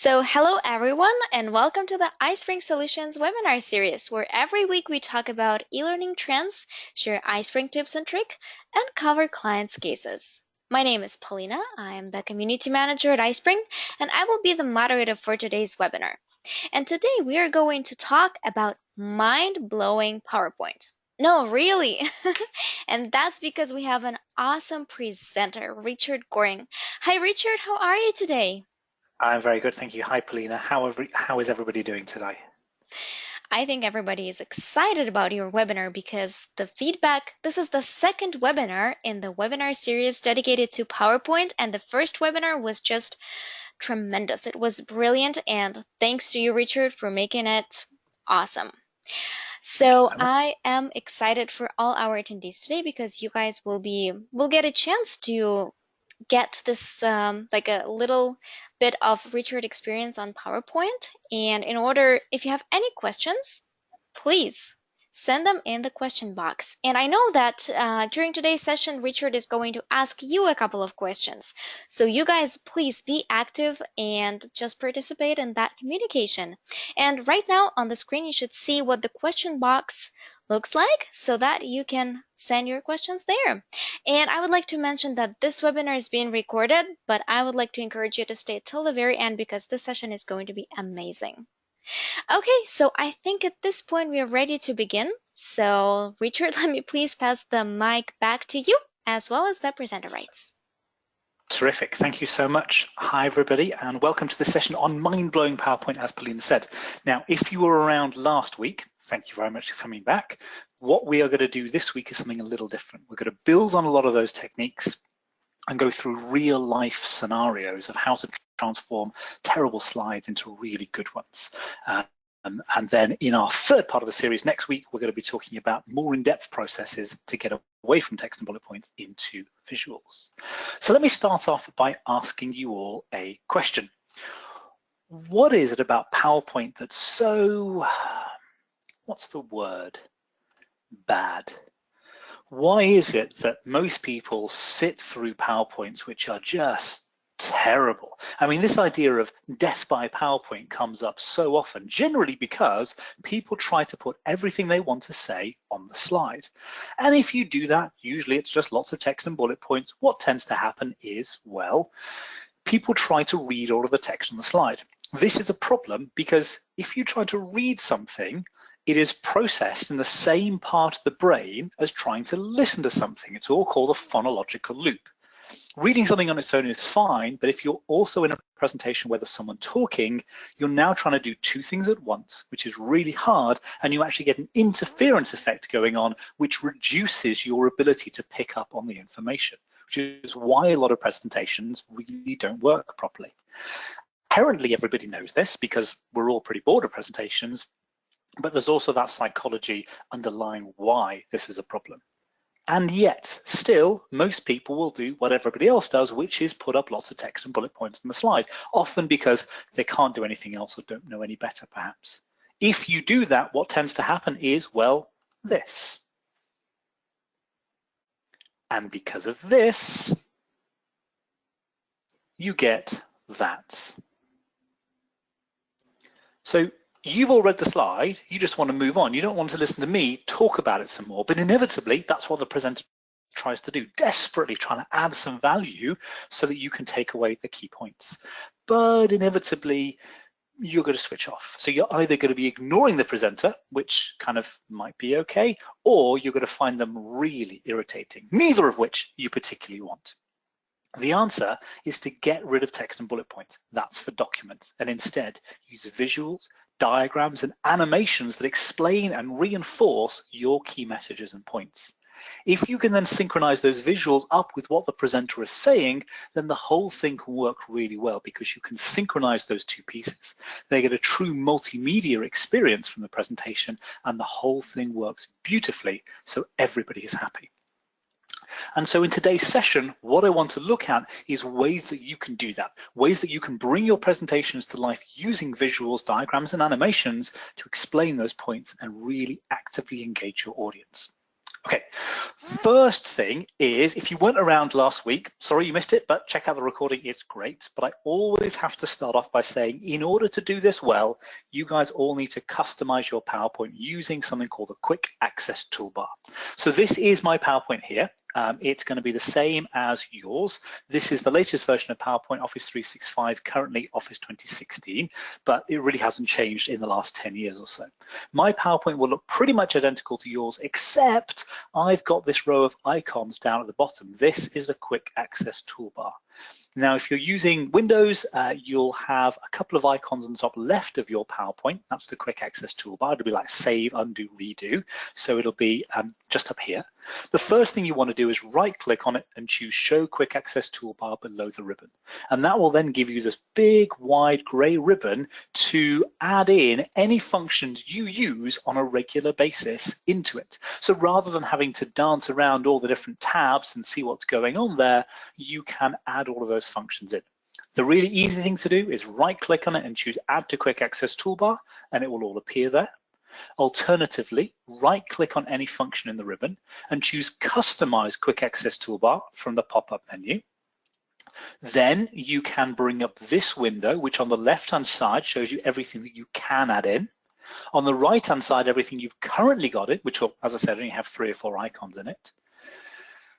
Hello everyone, and welcome to the iSpring Solutions webinar series, where every week we talk about e-learning trends, share iSpring tips and tricks, and cover clients' cases. My name is Paulina. I am the community manager at iSpring, and I will be the moderator for today's webinar. And today we are going to talk about mind-blowing PowerPoint. No, really. And that's because we have an awesome presenter, Richard Goring. Hi, Richard. How are you today? I'm very good, thank you. Hi, Paulina. How is everybody doing today? I think everybody is excited about your webinar because this is the second webinar in the webinar series dedicated to PowerPoint, and the first webinar was just tremendous. It was brilliant, and thanks to you, Richard, for making it awesome. So I am excited for all our attendees today because you guys will get a chance to get this like a little bit of Richard experience on PowerPoint. And if you have any questions, please send them in the question box. And I know that during today's session, Richard is going to ask you a couple of questions. So you guys, please be active and just participate in that communication. And right now on the screen, you should see what the question box looks like so that you can send your questions there. And I would like to mention that this webinar is being recorded, but I would like to encourage you to stay till the very end because this session is going to be amazing. Okay, so I think at this point we are ready to begin. So Richard, let me please pass the mic back to you as well as the presenter rights. Terrific, thank you so much. Hi everybody, and welcome to the session on mind-blowing PowerPoint, as Paulina said. Now, if you were around last week, thank you very much for coming back. What we are going to do this week is something a little different. We're going to build on a lot of those techniques and go through real life scenarios of how to transform terrible slides into really good ones. And then in our third part of the series next week, we're going to be talking about more in-depth processes to get away from text and bullet points into visuals. So let me start off by asking you all a question. What is it about PowerPoint that's so, what's the word, bad? Why is it that most people sit through PowerPoints which are just terrible? I mean, this idea of death by PowerPoint comes up so often, generally because people try to put everything they want to say on the slide. And if you do that, usually it's just lots of text and bullet points. What tends to happen is, well, people try to read all of the text on the slide. This is a problem because if you try to read something, it is processed in the same part of the brain as trying to listen to something. It's all called a phonological loop. Reading something on its own is fine, but if you're also in a presentation where there's someone talking, you're now trying to do two things at once, which is really hard, and you actually get an interference effect going on, which reduces your ability to pick up on the information, which is why a lot of presentations really don't work properly. Apparently, everybody knows this because we're all pretty bored of presentations, but there's also that psychology underlying why this is a problem. And yet, still, most people will do what everybody else does, which is put up lots of text and bullet points on the slide, often because they can't do anything else or don't know any better, perhaps. If you do that, what tends to happen is, well, this. And because of this, you get that. So you've all read the slide, you just want to move on. You don't want to listen to me talk about it some more, but inevitably that's what the presenter tries to do, desperately trying to add some value so that you can take away the key points. But inevitably, you're going to switch off. So you're either going to be ignoring the presenter, which kind of might be okay, or you're going to find them really irritating, neither of which you particularly want. The answer is to get rid of text and bullet points. That's for documents, and instead use visuals, diagrams, and animations that explain and reinforce your key messages and points. If you can then synchronize those visuals up with what the presenter is saying, then the whole thing can work really well because you can synchronize those two pieces. They get a true multimedia experience from the presentation, and the whole thing works beautifully, so everybody is happy. And so in today's session, what I want to look at is ways that you can do that, ways that you can bring your presentations to life using visuals, diagrams, and animations to explain those points and really actively engage your audience. Okay, first thing is, if you weren't around last week, sorry you missed it, but check out the recording, it's great. But I always have to start off by saying, in order to do this well, you guys all need to customize your PowerPoint using something called the Quick Access Toolbar. So this is my PowerPoint here. It's going to be the same as yours. This is the latest version of PowerPoint, Office 365, currently Office 2016, but it really hasn't changed in the last 10 years or so. My PowerPoint will look pretty much identical to yours, except I've got this row of icons down at the bottom. This is a quick access toolbar. Now, if you're using Windows, you'll have a couple of icons on the top left of your PowerPoint. That's the quick access toolbar. It'll be like save, undo, redo. So it'll be just up here. The first thing you want to do is right click on it and choose show quick access toolbar below the ribbon. And that will then give you this big wide gray ribbon to add in any functions you use on a regular basis into it. So rather than having to dance around all the different tabs and see what's going on there, you can add all of those functions in. The really easy thing to do is right click on it and choose add to quick access toolbar, and it will all appear there. Alternatively, right click on any function in the ribbon and choose customize quick access toolbar from the pop-up menu. Then you can bring up this window, which on the left-hand side shows you everything that you can add in. On the right-hand side, everything you've currently got it, which will, as I said, only have 3 or 4 icons in it.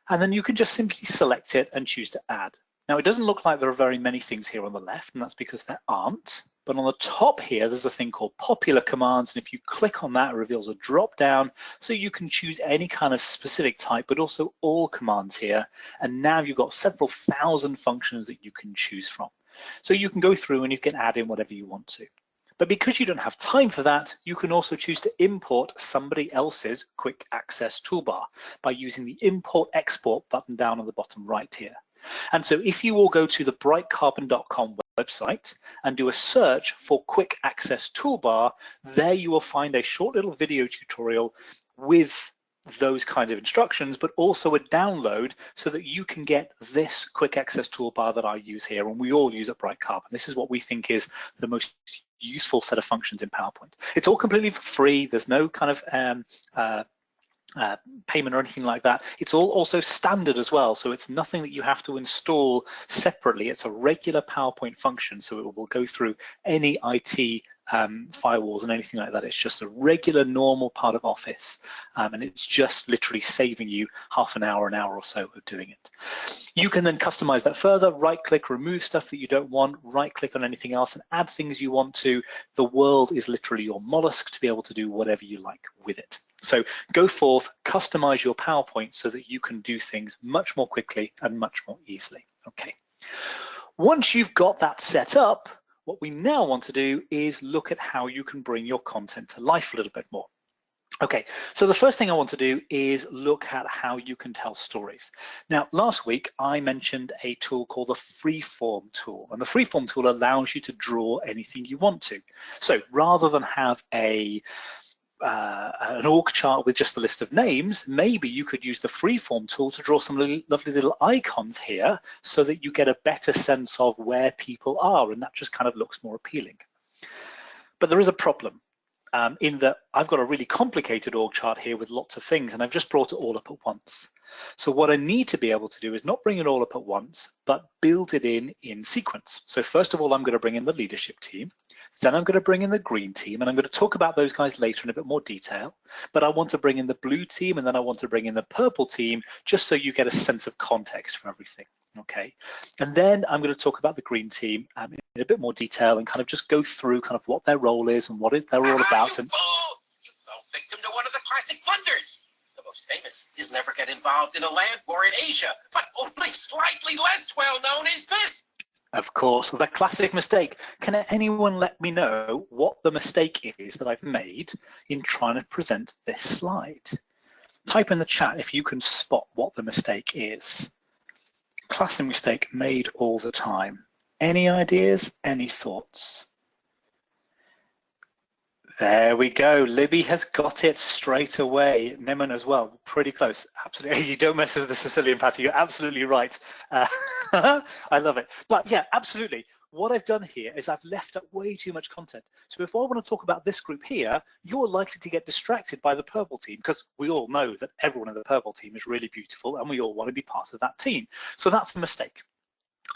And then you can just simply select it and choose to add. Now, it doesn't look like there are very many things here on the left, and that's because there aren't. But on the top here, there's a thing called popular commands. And if you click on that, it reveals a drop down. So you can choose any kind of specific type, but also all commands here. And now you've got several thousand functions that you can choose from. So you can go through and you can add in whatever you want to. But because you don't have time for that, you can also choose to import somebody else's quick access toolbar by using the import export button down on the bottom right here. And so if you all go to the brightcarbon.com website and do a search for quick access toolbar, there you will find a short little video tutorial with those kinds of instructions, but also a download so that you can get this quick access toolbar that I use here and we all use at BrightCarbon. This is what we think is the most useful set of functions in PowerPoint. It's all completely for free. There's no kind of payment or anything like that. It's all also standard as well, so it's nothing that you have to install separately. It's a regular PowerPoint function, so it will go through any IT firewalls and anything like that. It's just a regular normal part of Office, and it's just literally saving you half an hour or so of doing it. You can then customize that further, right click, remove stuff that you don't want, right click on anything else and add things you want to. The world is literally your mollusk to be able to do whatever you like with it. So go forth, customize your PowerPoint so that you can do things much more quickly and much more easily. Okay. Once you've got that set up, what we now want to do is look at how you can bring your content to life a little bit more. Okay, so the first thing I want to do is look at how you can tell stories. Now, last week I mentioned a tool called the Freeform Tool, and the Freeform Tool allows you to draw anything you want to. So rather than have an org chart with just a list of names, maybe you could use the Freeform tool to draw some lovely little icons here so that you get a better sense of where people are, and that just kind of looks more appealing. But there is a problem in that I've got a really complicated org chart here with lots of things, and I've just brought it all up at once. So what I need to be able to do is not bring it all up at once, but build it in sequence. So first of all, I'm going to bring in the leadership team. Then I'm going to bring in the green team, and I'm going to talk about those guys later in a bit more detail. But I want to bring in the blue team, and then I want to bring in the purple team, just so you get a sense of context for everything. Okay, and then I'm going to talk about the green team in a bit more detail and kind of just go through kind of what their role is and what they're all about. You fell victim to one of the classic blunders. The most famous is never get involved in a land war in Asia, but only slightly less well known is this. Of course, the classic mistake. Can anyone let me know what the mistake is that I've made in trying to present this slide? Type in the chat if you can spot what the mistake is. Classic mistake made all the time. Any ideas? Any thoughts? There we go. Libby has got it straight away. Neman as well. Pretty close. Absolutely. You don't mess with the Sicilian patty. You're absolutely right. I love it. But yeah, absolutely. what I've done here is I've left out way too much content. So if I want to talk about this group here, you're likely to get distracted by the purple team, because we all know that everyone in the purple team is really beautiful and we all want to be part of that team. So that's a mistake.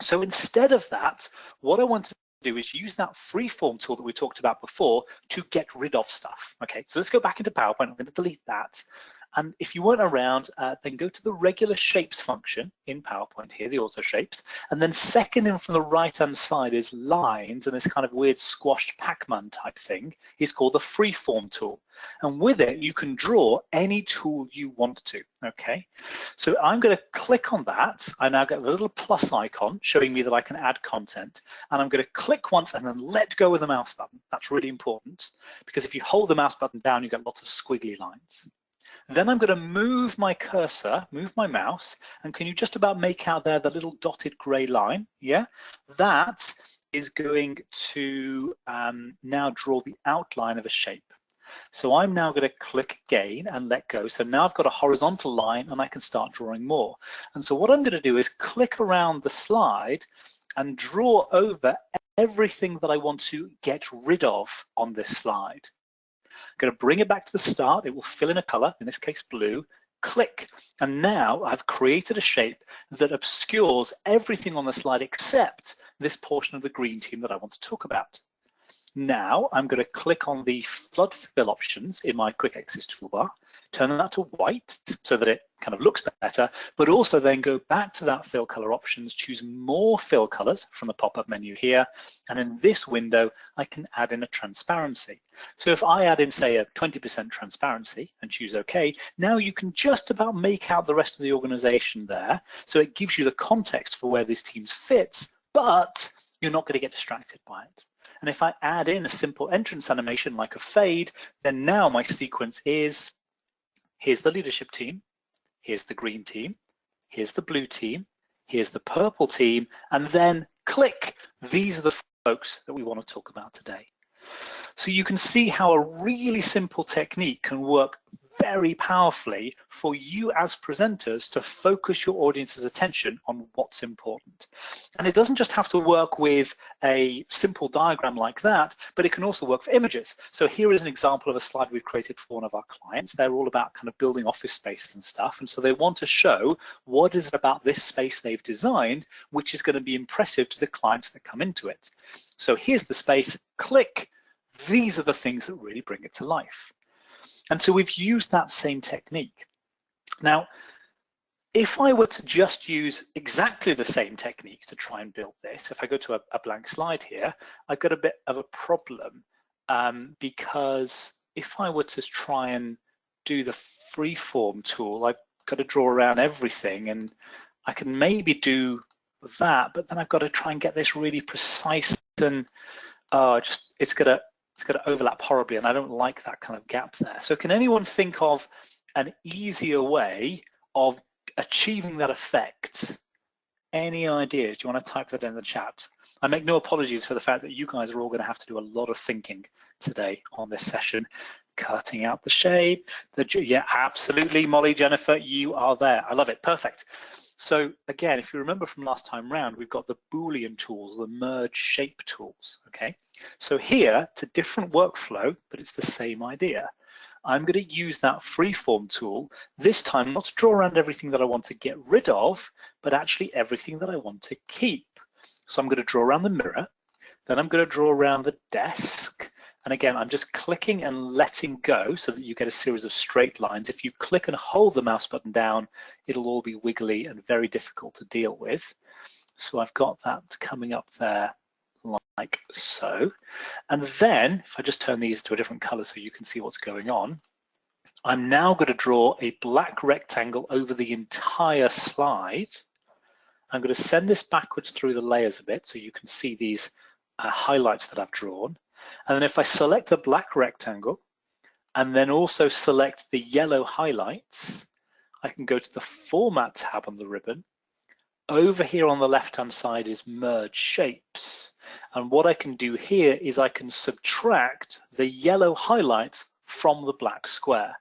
So instead of that, what I want to do is use that Freeform tool that we talked about before to get rid of stuff. Okay, so let's go back into PowerPoint. I'm going to delete that. And if you weren't around, then go to the regular shapes function in PowerPoint here, the auto shapes. And then second in from the right-hand side is lines, and this kind of weird squashed Pac-Man type thing is called the Freeform tool. And with it, you can draw any tool you want to, okay? So I'm going to click on that. I now get a little plus icon showing me that I can add content. And I'm going to click once and then let go of the mouse button. That's really important, because if you hold the mouse button down, you get lots of squiggly lines. Then I'm going to move my cursor, move my mouse, and can you just about make out there the little dotted gray line? Yeah, that is going to now draw the outline of a shape. So I'm now going to click again and let go. So now I've got a horizontal line and I can start drawing more. And so what I'm going to do is click around the slide and draw over everything that I want to get rid of on this slide. I'm going to bring it back to the start. It will fill in a color, in this case blue, click. And now I've created a shape that obscures everything on the slide except this portion of the green team that I want to talk about. Now I'm going to click on the flood fill options in my quick access toolbar, turn that to white so that it kind of looks better, but also then go back to that fill color options, choose more fill colors from the pop-up menu here. And in this window, I can add in a transparency. So if I add in, say, a 20% transparency and choose OK, now you can just about make out the rest of the organization there. So it gives you the context for where these teams fit, but you're not going to get distracted by it. And if I add in a simple entrance animation like a fade, then now my sequence is, here's the leadership team, here's the green team, here's the blue team, here's the purple team, and then click. These are the folks that we want to talk about today. So you can see how a really simple technique can work very powerfully for you as presenters to focus your audience's attention on what's important. And it doesn't just have to work with a simple diagram like that, but it can also work for images. So here is an example of a slide we've created for one of our clients. They're all about kind of building office spaces and stuff. And so they want to show what is it about this space they've designed, which is going to be impressive to the clients that come into it. So here's the space, click. These are the things that really bring it to life. And so we've used that same technique. Now, if I were to just use exactly the same technique to try and build this, if I go to a blank slide here, I've got a bit of a problem because if I were to try and do the Freeform tool, I've got to draw around everything, and I can maybe do that, but then I've got to try and get this really precise, and it's going to overlap horribly, and I don't like that kind of gap there. So can anyone think of an easier way of achieving that effect? Any ideas? Do you want to type that in the chat? I make no apologies for the fact that you guys are all going to have to do a lot of thinking today on this session. Cutting out the shape. Yeah, absolutely, Molly, Jennifer, you are there. I love it. Perfect. So again, if you remember from last time round, we've got the Boolean tools, the merge shape tools, okay? So here, it's a different workflow, but it's the same idea. I'm going to use that Freeform tool, this time not to draw around everything that I want to get rid of, but actually everything that I want to keep. So I'm going to draw around the mirror, then I'm going to draw around the desk, and again, I'm just clicking and letting go so that you get a series of straight lines. If you click and hold the mouse button down, it'll all be wiggly and very difficult to deal with. So I've got that coming up there like so. And then if I just turn these to a different color so you can see what's going on, I'm now going to draw a black rectangle over the entire slide. I'm going to send this backwards through the layers a bit so you can see these highlights that I've drawn. And then if I select a black rectangle and then also select the yellow highlights, I can go to the Format tab on the ribbon. Over here on the left-hand side is Merge Shapes. And what I can do here is I can subtract the yellow highlights from the black square,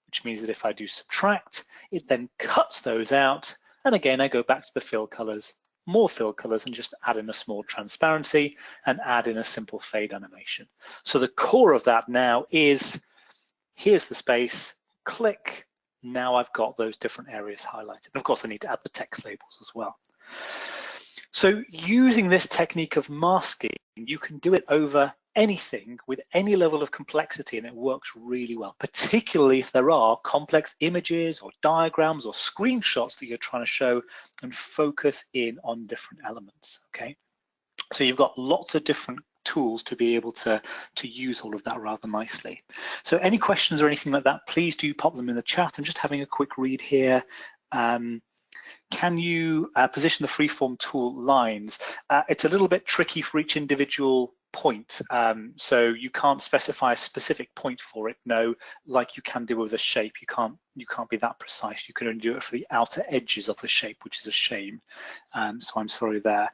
which means that if I do subtract, it then cuts those out. And again, I go back to the fill colors more fill colors, and just add in a small transparency and add in a simple fade animation. So the core of that now is, here's the space, click, now I've got those different areas highlighted. Of course, I need to add the text labels as well. So using this technique of masking, you can do it over anything with any level of complexity, and it works really well, particularly if there are complex images or diagrams or screenshots that you're trying to show and focus in on different elements, okay? So you've got lots of different tools to be able to use all of that rather nicely. So any questions or anything like that, please do pop them in the chat. I'm just having a quick read here. Can you position the Freeform Tool lines? It's a little bit tricky for each individual point, so you can't specify a specific point for it. No, like you can do with a shape, you can't be that precise. You can only do it for the outer edges of the shape, which is a shame. So I'm sorry there.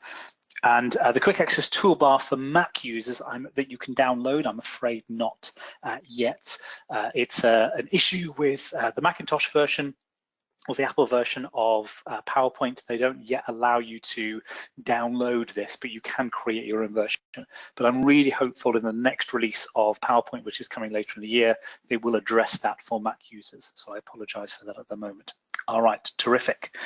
And the quick access toolbar for Mac users that you can download, I'm afraid not yet. It's an issue with the Macintosh version or the Apple version of PowerPoint. They don't yet allow you to download this, but you can create your own version. But I'm really hopeful in the next release of PowerPoint, which is coming later in the year, they will address that for Mac users. So I apologize for that at the moment. All right, terrific.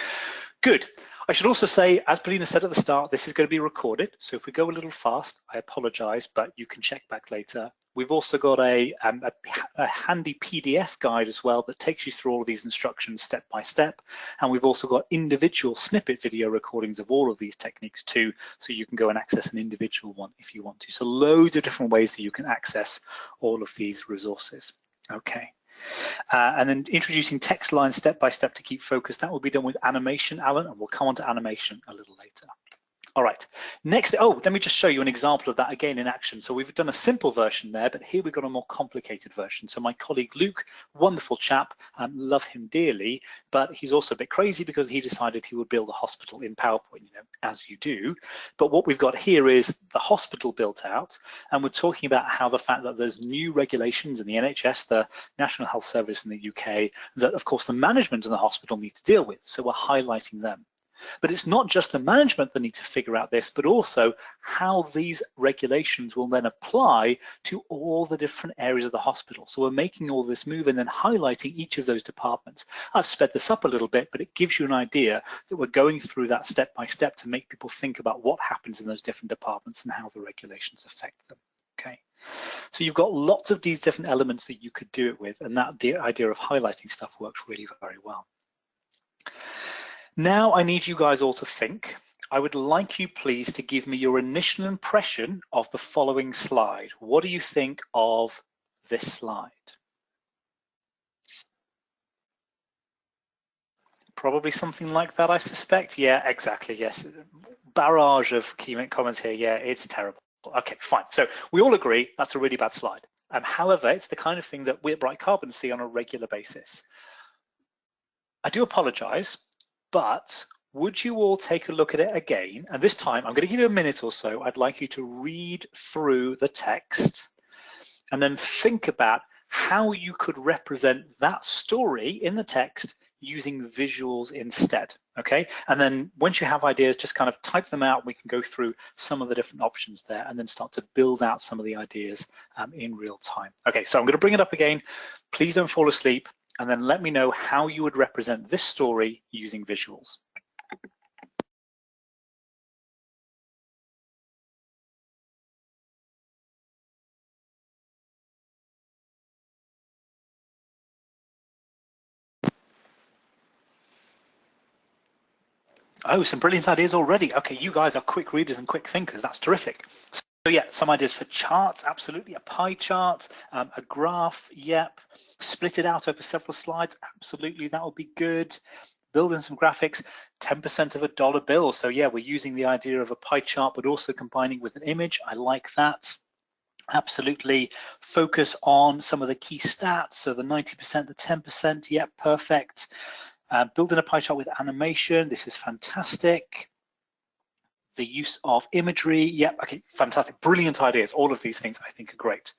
Good. I should also say, as Paulina said at the start, this is going to be recorded. So if we go a little fast, I apologize, but you can check back later. We've also got a handy PDF guide as well that takes you through all of these instructions step by step. And we've also got individual snippet video recordings of all of these techniques too, so you can go and access an individual one if you want to. So loads of different ways that you can access all of these resources. Okay. And then introducing text lines step by step to keep focus. That will be done with animation, Alan, and we'll come on to animation a little later. All right, next, let me just show you an example of that again in action. So we've done a simple version there, but here we've got a more complicated version. So my colleague Luke, wonderful chap, love him dearly, but he's also a bit crazy because he decided he would build a hospital in PowerPoint, you know, as you do. But what we've got here is the hospital built out, and we're talking about how the fact that there's new regulations in the NHS, the National Health Service in the UK, that of course the management in the hospital need to deal with. So we're highlighting them. But it's not just the management that need to figure out this, but also how these regulations will then apply to all the different areas of the hospital. So we're making all this move and then highlighting each of those departments. I've sped this up a little bit, but it gives you an idea that we're going through that step by step to make people think about what happens in those different departments and how the regulations affect them. Okay. So you've got lots of these different elements that you could do it with, and that idea of highlighting stuff works really very well. Now I need you guys all to think. I would like you please to give me your initial impression of the following slide. What do you think of this slide? Probably something like that, I suspect. Yeah, exactly, yes. Barrage of key comments here. Yeah, it's terrible. Okay, fine. So we all agree that's a really bad slide. However, it's the kind of thing that we at BrightCarbon see on a regular basis. I do apologize, but would you all take a look at it again? And this time, I'm going to give you a minute or so. I'd like you to read through the text and then think about how you could represent that story in the text using visuals instead, okay? And then once you have ideas, just kind of type them out. We can go through some of the different options there and then start to build out some of the ideas in real time. Okay, so I'm going to bring it up again. Please don't fall asleep. And then let me know how you would represent this story using visuals. Oh, some brilliant ideas already. Okay, you guys are quick readers and quick thinkers. That's terrific. So yeah, some ideas for charts, absolutely. A pie chart, a graph, yep. Split it out over several slides, absolutely, that would be good. Building some graphics, 10% of a dollar bill. So yeah, we're using the idea of a pie chart, but also combining with an image. I like that. Absolutely. Focus on some of the key stats. So the 90%, the 10%, yep, perfect. Building a pie chart with animation, this is fantastic. The use of imagery, yeah, okay, fantastic, brilliant ideas. All of these things I think are great.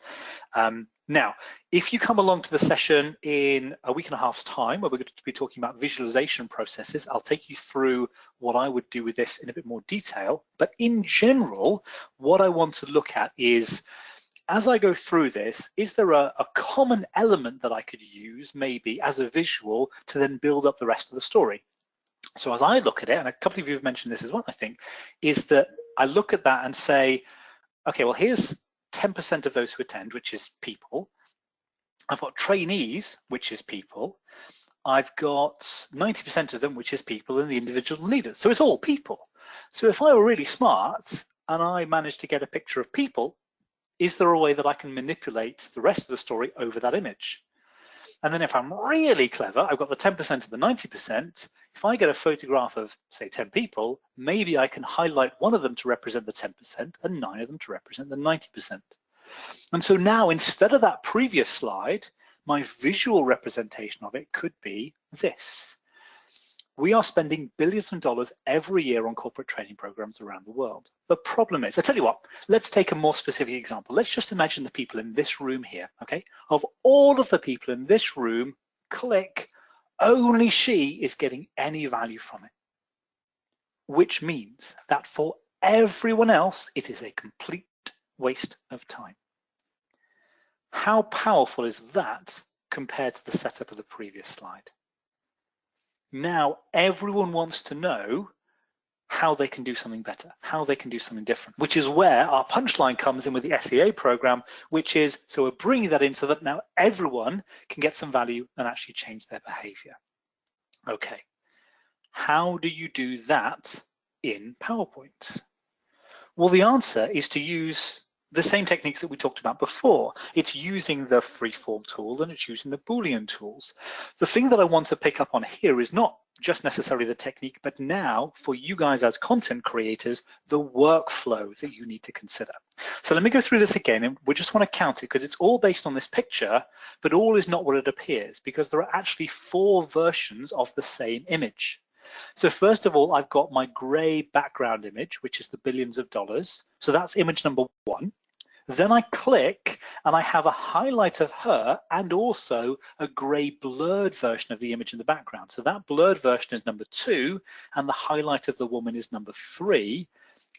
Now, if you come along to the session in a week and a half's time, where we're going to be talking about visualization processes, I'll take you through what I would do with this in a bit more detail. But in general, what I want to look at is, as I go through this, is there a common element that I could use maybe as a visual to then build up the rest of the story? So as I look at it, and a couple of you have mentioned this as well, I think, is that I look at that and say, okay, well, here's 10% of those who attend, which is people. I've got trainees, which is people. I've got 90% of them, which is people, and the individual leaders. So it's all people. So if I were really smart and I managed to get a picture of people, is there a way that I can manipulate the rest of the story over that image? And then if I'm really clever, I've got the 10% of the 90%. If I get a photograph of, say, 10 people, maybe I can highlight one of them to represent the 10% and 9 of them to represent the 90%. And so now, instead of that previous slide, my visual representation of it could be this. We are spending billions of dollars every year on corporate training programs around the world. The problem is, I tell you what, let's take a more specific example. Let's just imagine the people in this room here, okay? Of all of the people in this room, click, only she is getting any value from it. Which means that for everyone else, it is a complete waste of time. How powerful is that compared to the setup of the previous slide? Now everyone wants to know how they can do something better, how they can do something different, which is where our punchline comes in with the SEA program, which is, so we're bringing that in so that now everyone can get some value and actually change their behavior. Okay, how do you do that in PowerPoint? Well, the answer is to use the same techniques that we talked about before. It's using the Freeform tool and it's using the Boolean tools. The thing that I want to pick up on here is not just necessarily the technique, but now for you guys as content creators, the workflow that you need to consider. So let me go through this again, and we just want to count it because it's all based on this picture, but all is not what it appears because there are actually 4 versions of the same image. So first of all, I've got my gray background image, which is the billions of dollars. So that's image number 1. Then I click and I have a highlight of her and also a gray blurred version of the image in the background. So that blurred version is number 2 and the highlight of the woman is number 3.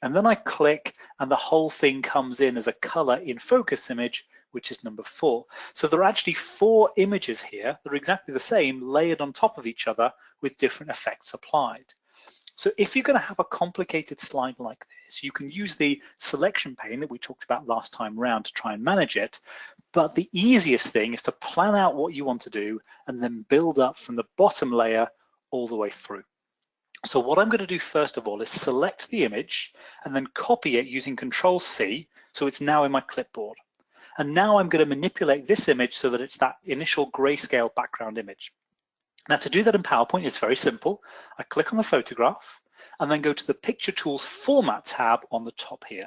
And then I click and the whole thing comes in as a color in focus image, which is number 4. So there are actually 4 images here that are exactly the same, layered on top of each other with different effects applied. So if you're going to have a complicated slide like this, you can use the selection pane that we talked about last time around to try and manage it. But the easiest thing is to plan out what you want to do and then build up from the bottom layer all the way through. So what I'm going to do first of all is select the image and then copy it using Control-C, so it's now in my clipboard. And now I'm going to manipulate this image so that it's that initial grayscale background image. Now to do that in PowerPoint, it's very simple. I click on the photograph and then go to the Picture Tools Format tab on the top here.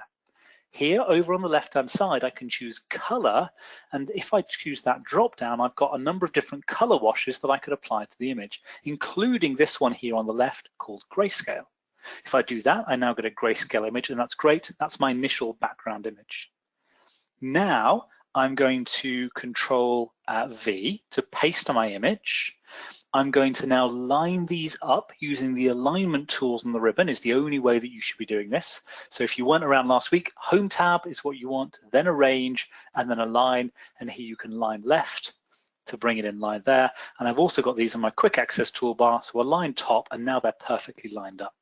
Here over on the left-hand side, I can choose color. And if I choose that drop down, I've got a number of different color washes that I could apply to the image, including this one here on the left called grayscale. If I do that, I now get a grayscale image and that's great. That's my initial background image. Now I'm going to Control V to paste my image. I'm going to now line these up using the alignment tools on the ribbon is the only way that you should be doing this. So if you weren't around last week, Home tab is what you want, then Arrange, and then Align, and here you can line left to bring it in line there. And I've also got these on my quick access toolbar, so Align top, and now they're perfectly lined up.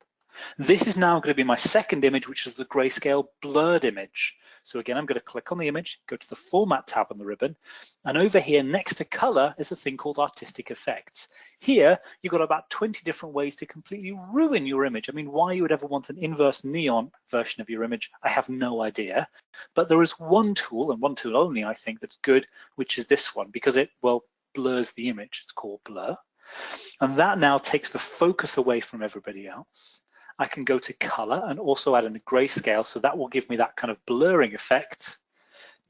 This is now going to be my second image, which is the grayscale blurred image. So again, I'm going to click on the image, go to the Format tab on the ribbon, and over here next to color is a thing called Artistic Effects. Here, you've got about 20 different ways to completely ruin your image. I mean, why you would ever want an inverse neon version of your image, I have no idea. But there is one tool, and one tool only, I think, that's good, which is this one, because it, well, blurs the image. It's called Blur. And that now takes the focus away from everybody else. I can go to color and also add in a grayscale, so that will give me that kind of blurring effect.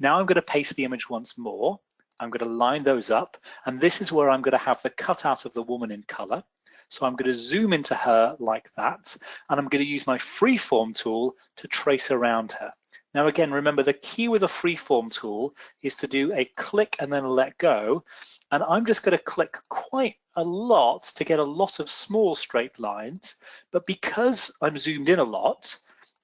Now I'm going to paste the image once more. I'm going to line those up, and this is where I'm going to have the cutout of the woman in color. So I'm going to zoom into her like that, and I'm going to use my Freeform tool to trace around her. Now again, remember the key with a freeform tool is to do a click and then a let go. And I'm just going to click quite a lot to get a lot of small straight lines. But because I'm zoomed in a lot,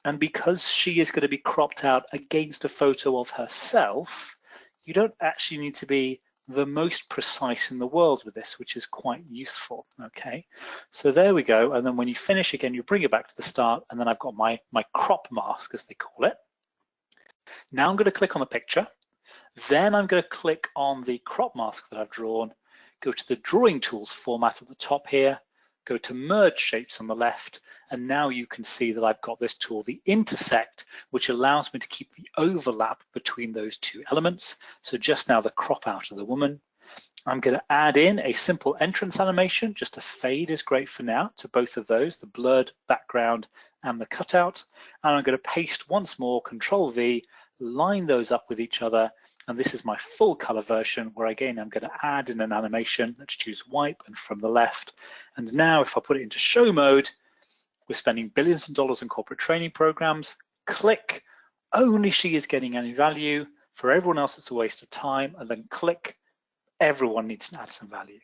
and because she is going to be cropped out against a photo of herself, you don't actually need to be the most precise in the world with this, which is quite useful, okay? So there we go, and then when you finish again, you bring it back to the start, and then I've got my crop mask, as they call it. Now I'm going to click on the picture, then I'm going to click on the crop mask that I've drawn, go to the drawing tools format at the top here, go to merge shapes on the left, and now you can see that I've got this tool, the intersect, which allows me to keep the overlap between those two elements. So just now the crop out of the woman. I'm going to add in a simple entrance animation, just a fade is great for now to both of those, the blurred background and the cutout. And I'm going to paste once more, Control V, line those up with each other. And this is my full color version where again, I'm going to add in an animation. Let's choose wipe and from the left. And now if I put it into show mode, we're spending billions of dollars in corporate training programs. Click, only she is getting any value. For everyone else, it's a waste of time. And then click, everyone needs to add some value.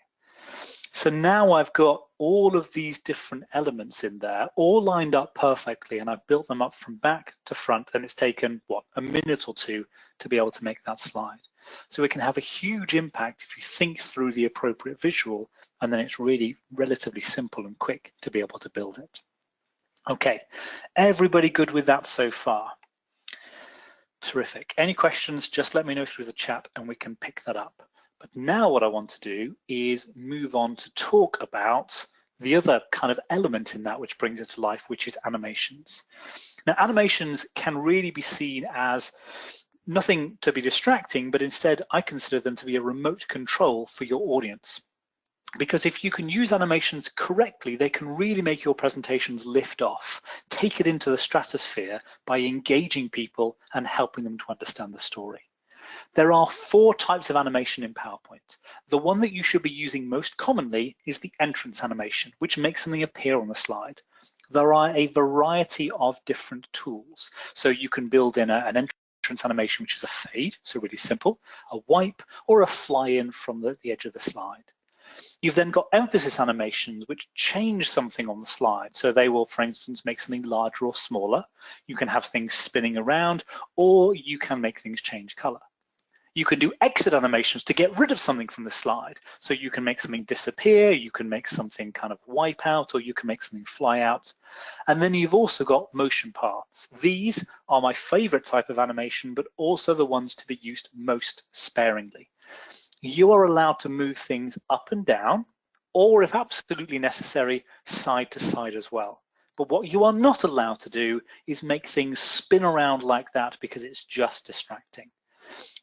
So now I've got all of these different elements in there, all lined up perfectly, and I've built them up from back to front, and it's taken, what, a minute or two to be able to make that slide. So it can have a huge impact if you think through the appropriate visual, and then it's really relatively simple and quick to be able to build it. Okay, everybody good with that so far? Terrific. Any questions, just let me know through the chat and we can pick that up. But now what I want to do is move on to talk about the other kind of element in that which brings it to life, which is animations. Now, animations can really be seen as nothing to be distracting, but instead I consider them to be a remote control for your audience. Because if you can use animations correctly, they can really make your presentations lift off, take it into the stratosphere by engaging people and helping them to understand the story. There are 4 types of animation in PowerPoint. The one that you should be using most commonly is the entrance animation, which makes something appear on the slide. There are a variety of different tools. So you can build in an entrance animation, which is a fade, so really simple, a wipe, or a fly-in from the edge of the slide. You've then got emphasis animations, which change something on the slide. So they will, for instance, make something larger or smaller. You can have things spinning around, or you can make things change color. You can do exit animations to get rid of something from the slide. So you can make something disappear, you can make something kind of wipe out, or you can make something fly out. And then you've also got motion paths. These are my favorite type of animation, but also the ones to be used most sparingly. You are allowed to move things up and down, or if absolutely necessary, side to side as well. But what you are not allowed to do is make things spin around like that because it's just distracting.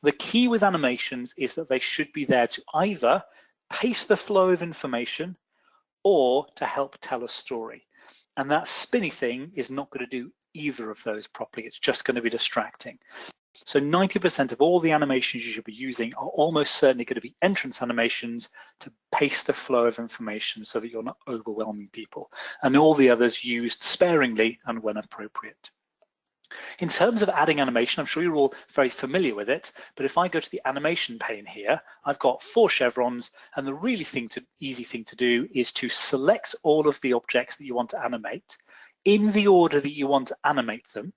The key with animations is that they should be there to either pace the flow of information or to help tell a story. And that spinny thing is not going to do either of those properly. It's just going to be distracting. So 90% of all the animations you should be using are almost certainly going to be entrance animations to pace the flow of information so that you're not overwhelming people. And all the others used sparingly and when appropriate. In terms of adding animation, I'm sure you're all very familiar with it, but if I go to the animation pane here, I've got 4 chevrons, and the really easy thing to do is to select all of the objects that you want to animate in the order that you want to animate them,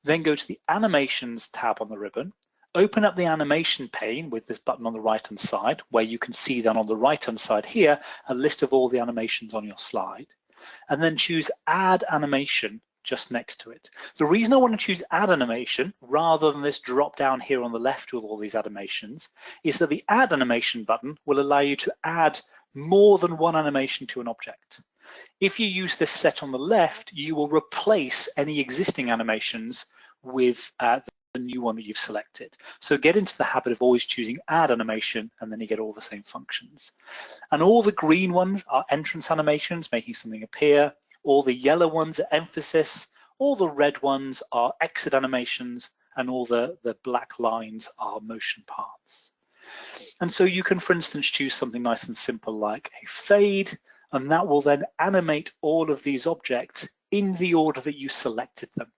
then go to the Animations tab on the ribbon, open up the animation pane with this button on the right-hand side, where you can see then on the right-hand side here, a list of all the animations on your slide, and then choose Add Animation just next to it. The reason I want to choose Add Animation rather than this drop down here on the left with all these animations is that the Add Animation button will allow you to add more than one animation to an object. If you use this set on the left, you will replace any existing animations with the new one that you've selected. So get into the habit of always choosing Add Animation, and then you get all the same functions. And all the green ones are entrance animations, making something appear. All the yellow ones are emphasis, all the red ones are exit animations, and all the black lines are motion paths. And so you can, for instance, choose something nice and simple like a fade, and that will then animate all of these objects in the order that you selected them.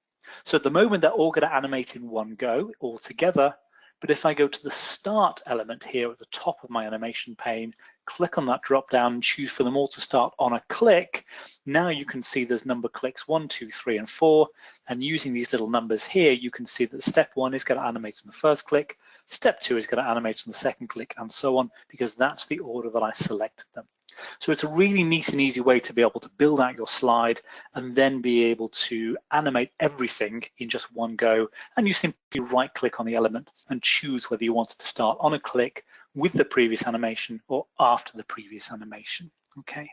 So at the moment, they're all going to animate in one go all together. But if I go to the start element here at the top of my animation pane, click on that drop down and choose for them all to start on a click, now you can see there's number clicks 1, 2, 3, and 4. And using these little numbers here, you can see that step 1 is going to animate on the first click, step 2 is going to animate on the second click, and so on, because that's the order that I selected them. So it's a really neat and easy way to be able to build out your slide and then be able to animate everything in just one go. And you simply right click on the element and choose whether you want it to start on a click, with the previous animation, or after the previous animation. Okay.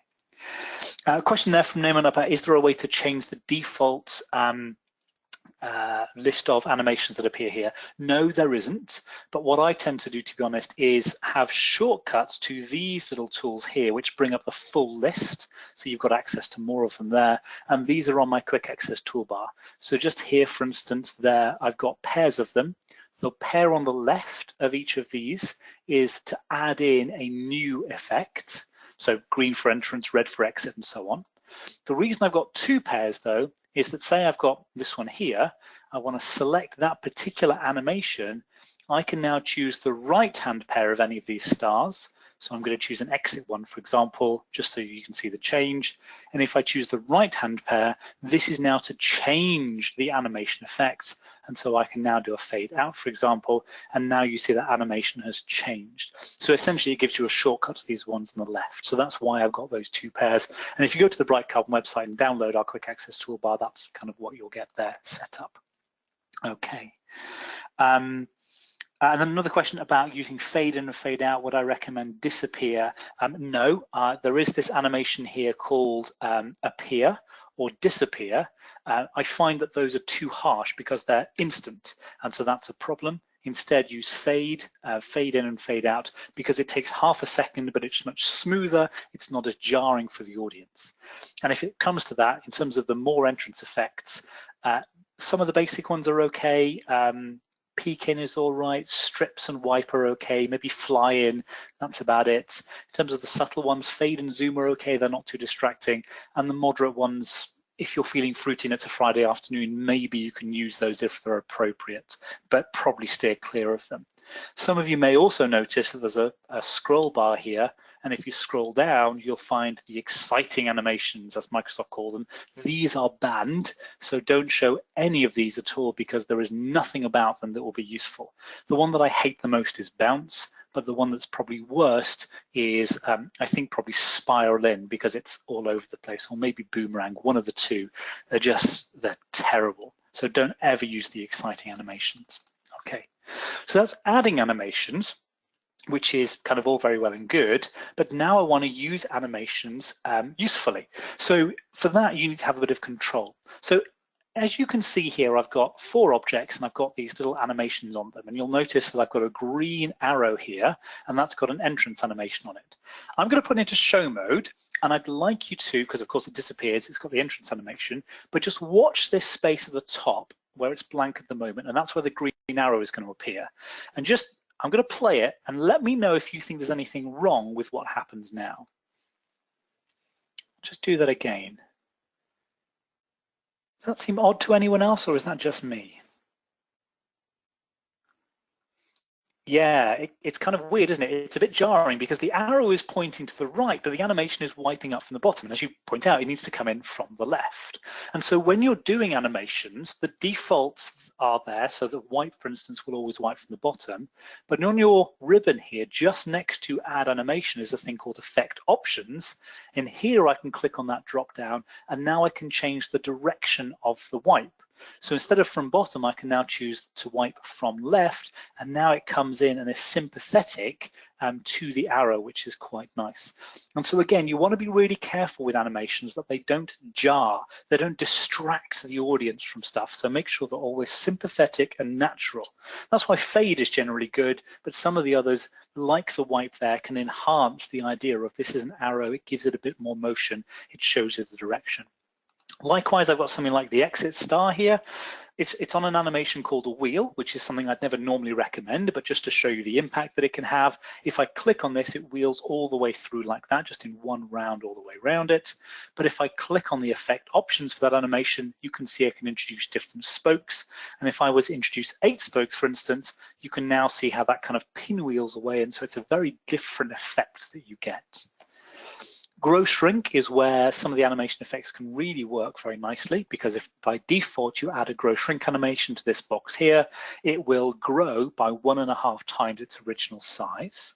Question there from Neyman about, is there a way to change the default list of animations that appear here? No, there isn't. But what I tend to do, to be honest, is have shortcuts to these little tools here, which bring up the full list. So you've got access to more of them there. And these are on my quick access toolbar. So just here, for instance, there, I've got pairs of them. The pair on the left of each of these is to add in a new effect. So green for entrance, red for exit, and so on. The reason I've got two pairs, though, is that, say I've got this one here, I want to select that particular animation. I can now choose the right-hand pair of any of these stars. So I'm going to choose an exit one, for example, just so you can see the change. And if I choose the right-hand pair, this is now to change the animation effect. And so I can now do a fade out, for example, and now you see that animation has changed. So essentially it gives you a shortcut to these ones on the left. So that's why I've got those two pairs. And if you go to the BrightCarbon website and download our quick access toolbar, that's kind of what you'll get there set up. Okay. And then another question about using fade in and fade out, would I recommend disappear? No, there is this animation here called appear or disappear. I find that those are too harsh because they're instant, and so that's a problem. Instead, use fade, fade in and fade out, because it takes half a second, but it's much smoother. It's not as jarring for the audience. And if it comes to that, in terms of the more entrance effects, some of the basic ones are okay. Peek in is all right, strips and wipe are okay, maybe fly in, that's about it. In terms of the subtle ones, fade and zoom are okay, they're not too distracting. And the moderate ones, if you're feeling fruity and it's a Friday afternoon, maybe you can use those if they're appropriate, but probably steer clear of them. Some of you may also notice that there's a scroll bar here, and if you scroll down, you'll find the exciting animations, as Microsoft calls them. These are banned, so don't show any of these at all, because there is nothing about them that will be useful. The one that I hate the most is bounce, but the one that's probably worst is, I think, probably spiral in, because it's all over the place, or maybe boomerang, one of the two. They're terrible. So don't ever use the exciting animations. Okay, so that's adding animations, which is kind of all very well and good, but now I want to use animations usefully. So for that, you need to have a bit of control. So as you can see here, I've got 4 objects and I've got these little animations on them, and you'll notice that I've got a green arrow here, and that's got an entrance animation on it. I'm going to put it into show mode, and I'd like you to, because of course it disappears, it's got the entrance animation, but just watch this space at the top where it's blank at the moment, and that's where the green arrow is going to appear. And just, I'm going to play it and let me know if you think there's anything wrong with what happens now. Just do that again. Does that seem odd to anyone else, or is that just me? Yeah, it's kind of weird, isn't it? It's a bit jarring because the arrow is pointing to the right, but the animation is wiping up from the bottom. And as you point out, it needs to come in from the left. And so when you're doing animations, the defaults are there. So the wipe, for instance, will always wipe from the bottom. But on your ribbon here, just next to add animation, is a thing called effect options. And here I can click on that drop down, and now I can change the direction of the wipe. So instead of from bottom, I can now choose to wipe from left, and now it comes in and is sympathetic to the arrow, which is quite nice. And so again, you want to be really careful with animations that they don't jar, they don't distract the audience from stuff. So make sure they're always sympathetic and natural. That's why fade is generally good, but some of the others, like the wipe there, can enhance the idea of this is an arrow. It gives it a bit more motion. It shows you the direction. Likewise, I've got something like the exit star here. It's on an animation called a wheel, which is something I'd never normally recommend, but just to show you the impact that it can have. If I click on this, it wheels all the way through like that, just in one round all the way around it. But if I click on the effect options for that animation, you can see I can introduce different spokes. And if I was to introduce 8 spokes, for instance, you can now see how that kind of pinwheels away. And so it's a very different effect that you get. Grow shrink is where some of the animation effects can really work very nicely, because if by default you add a grow shrink animation to this box here, it will grow by 1.5 times its original size.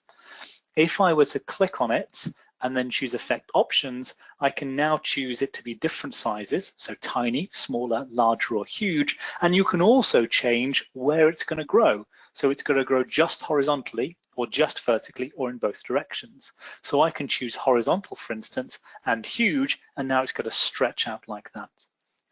If I were to click on it and then choose effect options, I can now choose it to be different sizes, so tiny, smaller, larger, or huge, and you can also change where it's going to grow. So it's going to grow just horizontally, or just vertically, or in both directions. So I can choose horizontal, for instance, and huge, and now it's going to stretch out like that.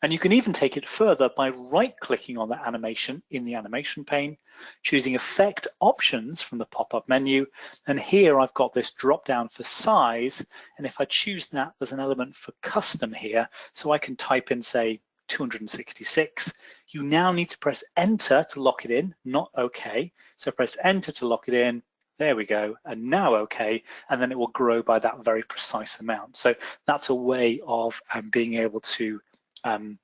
And you can even take it further by right-clicking on that animation in the animation pane, choosing effect options from the pop-up menu, and here I've got this drop-down for size, and if I choose that, there's an element for custom here, so I can type in, say, 266. You now need to press enter to lock it in, not OK. So press enter to lock it in. There we go, and now OK, and then it will grow by that very precise amount. So that's a way of being able to kind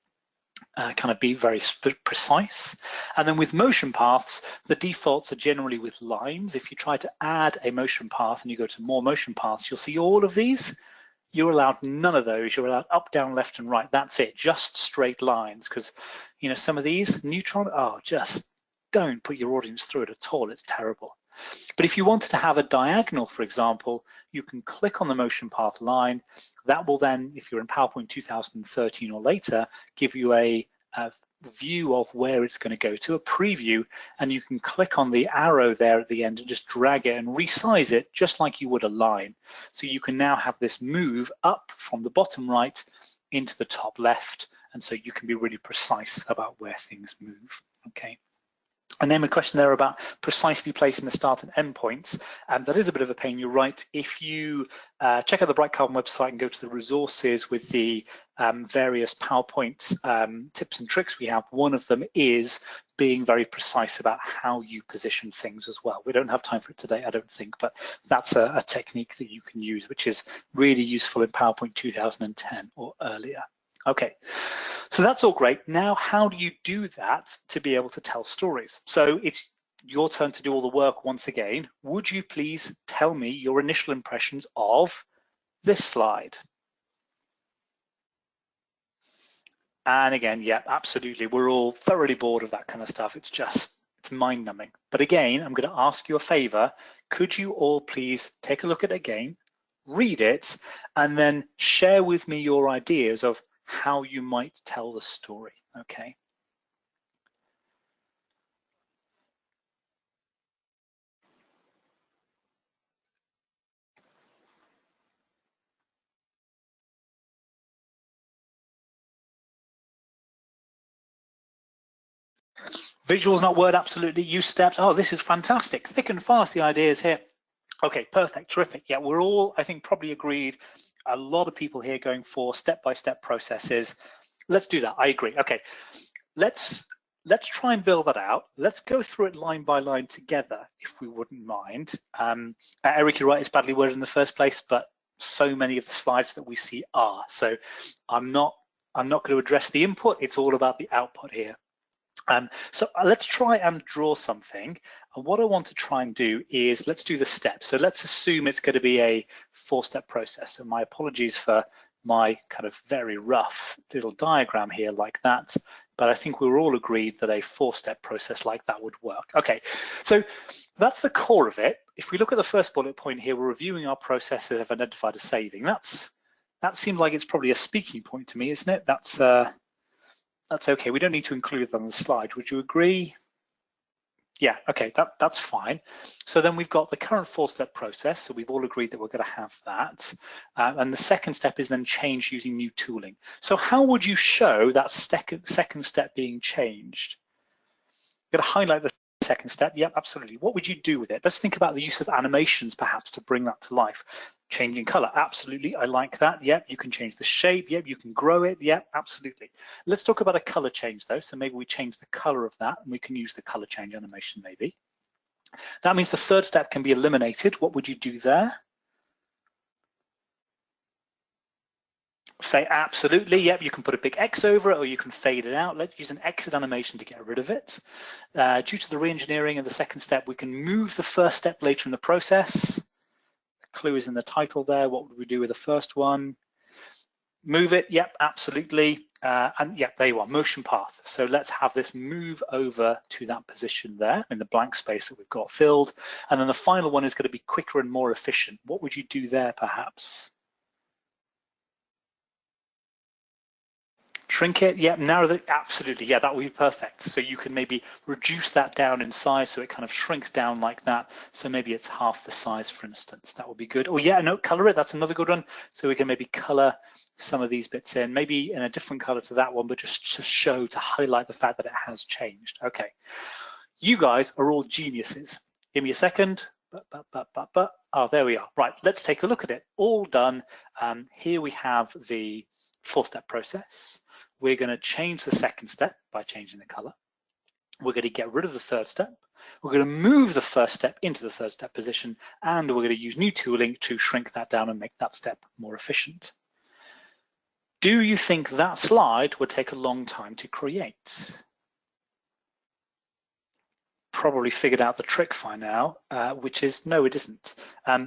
of be very precise. And then with motion paths, the defaults are generally with lines. If you try to add a motion path and you go to more motion paths, you'll see all of these. You're allowed none of those. You're allowed up, down, left, and right. That's it, just straight lines. Because, you know, some of these, neutron, oh, just don't put your audience through it at all. It's terrible. But if you wanted to have a diagonal, for example, you can click on the motion path line. That will then, if you're in PowerPoint 2013 or later, give you a view of where it's going to go to, a preview, and you can click on the arrow there at the end and just drag it and resize it just like you would a line. So you can now have this move up from the bottom right into the top left, and so you can be really precise about where things move. Okay. And then a question there about precisely placing the start and end points, and that is a bit of a pain. You're right. If you check out the BrightCarbon website and go to the resources with the various PowerPoint tips and tricks we have, one of them is being very precise about how you position things as well. We don't have time for it today, I don't think, but that's a technique that you can use, which is really useful in PowerPoint 2010 or earlier. Okay, so that's all great. Now, how do you do that to be able to tell stories? So it's your turn to do all the work once again. Would you please tell me your initial impressions of this slide? And again, yeah, absolutely. We're all thoroughly bored of that kind of stuff. It's mind-numbing. But again, I'm going to ask you a favor. Could you all please take a look at it again, read it, and then share with me your ideas of how you might tell the story, okay? Visuals, not word, absolutely. Use steps. Oh, this is fantastic. Thick and fast, the ideas here. Okay, perfect, terrific. Yeah, we're all, I think, probably agreed. A lot of people here going for step-by-step processes. Let's do that, I agree. Okay, let's try and build that out. Let's go through it line by line together, if we wouldn't mind. Eric, you're right, it's badly worded in the first place, but so many of the slides that we see are. So I'm not going to address the input, it's all about the output here. So let's try and draw something. And what I want to try and do is, let's do the steps. So let's assume it's going to be a 4-step process. And my apologies for my kind of very rough little diagram here like that. But I think we were all agreed that a 4-step process like that would work. Okay, so that's the core of it. If we look at the first bullet point here, we're reviewing our processes that have identified a saving. That seems like it's probably a speaking point to me, isn't it? That's okay. We don't need to include it on the slide. Would you agree? Yeah, okay, that's fine. So then we've got the current 4-step process. So we've all agreed that we're going to have that. And the second step is then change using new tooling. So how would you show that second step being changed? I'm going to highlight the second step, yep, absolutely. What would you do with it? Let's think about the use of animations perhaps to bring that to life. Changing color, absolutely, I like that. Yep, you can change the shape, yep, you can grow it, yep, absolutely. Let's talk about a color change though. So maybe we change the color of that and we can use the color change animation maybe. That means the third step can be eliminated. What would you do there? Absolutely, yep, you can put a big X over it or you can fade it out. Let's use an exit animation to get rid of it. Due to the re-engineering in the second step, we can move the first step later in the process. The clue is in the title there. What would we do with the first one? Move it, yep, absolutely. And yep, there you are, motion path. So let's have this move over to that position there in the blank space that we've got filled. And then the final one is going to be quicker and more efficient. What would you do there perhaps? Shrink it, yeah, narrow it, absolutely, yeah, that would be perfect. So you can maybe reduce that down in size so it kind of shrinks down like that. So maybe it's half the size, for instance. That would be good. Oh yeah, no, color it, that's another good one. So we can maybe color some of these bits in, maybe in a different color to that one, but just to show, to highlight the fact that it has changed. Okay, you guys are all geniuses. Give me a second. Oh, there we are. Right, let's take a look at it. All done. Here we have the four-step process. We're going to change the second step by changing the color. We're going to get rid of the third step. We're going to move the first step into the third step position, and we're going to use new tooling to shrink that down and make that step more efficient. Do you think that slide would take a long time to create? Probably figured out the trick by now, which is no, it isn't.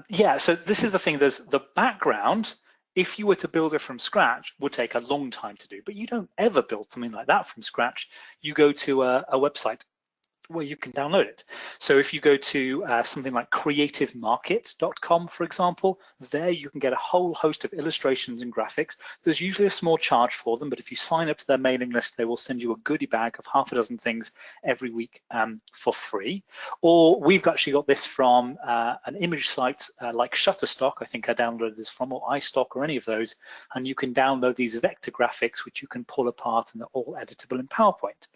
Yeah, so this is the thing, there's the background. If you were to build it from scratch, would take a long time to do, but you don't ever build something like that from scratch. You go to a website where you can download it. So if you go to something like creativemarket.com, for example, there you can get a whole host of illustrations and graphics. There's usually a small charge for them, but if you sign up to their mailing list, they will send you a goodie bag of half a dozen things every week for free. Or we've actually got this from an image site like Shutterstock, I think I downloaded this from, or iStock, or any of those, and you can download these vector graphics which you can pull apart and they're all editable in PowerPoint.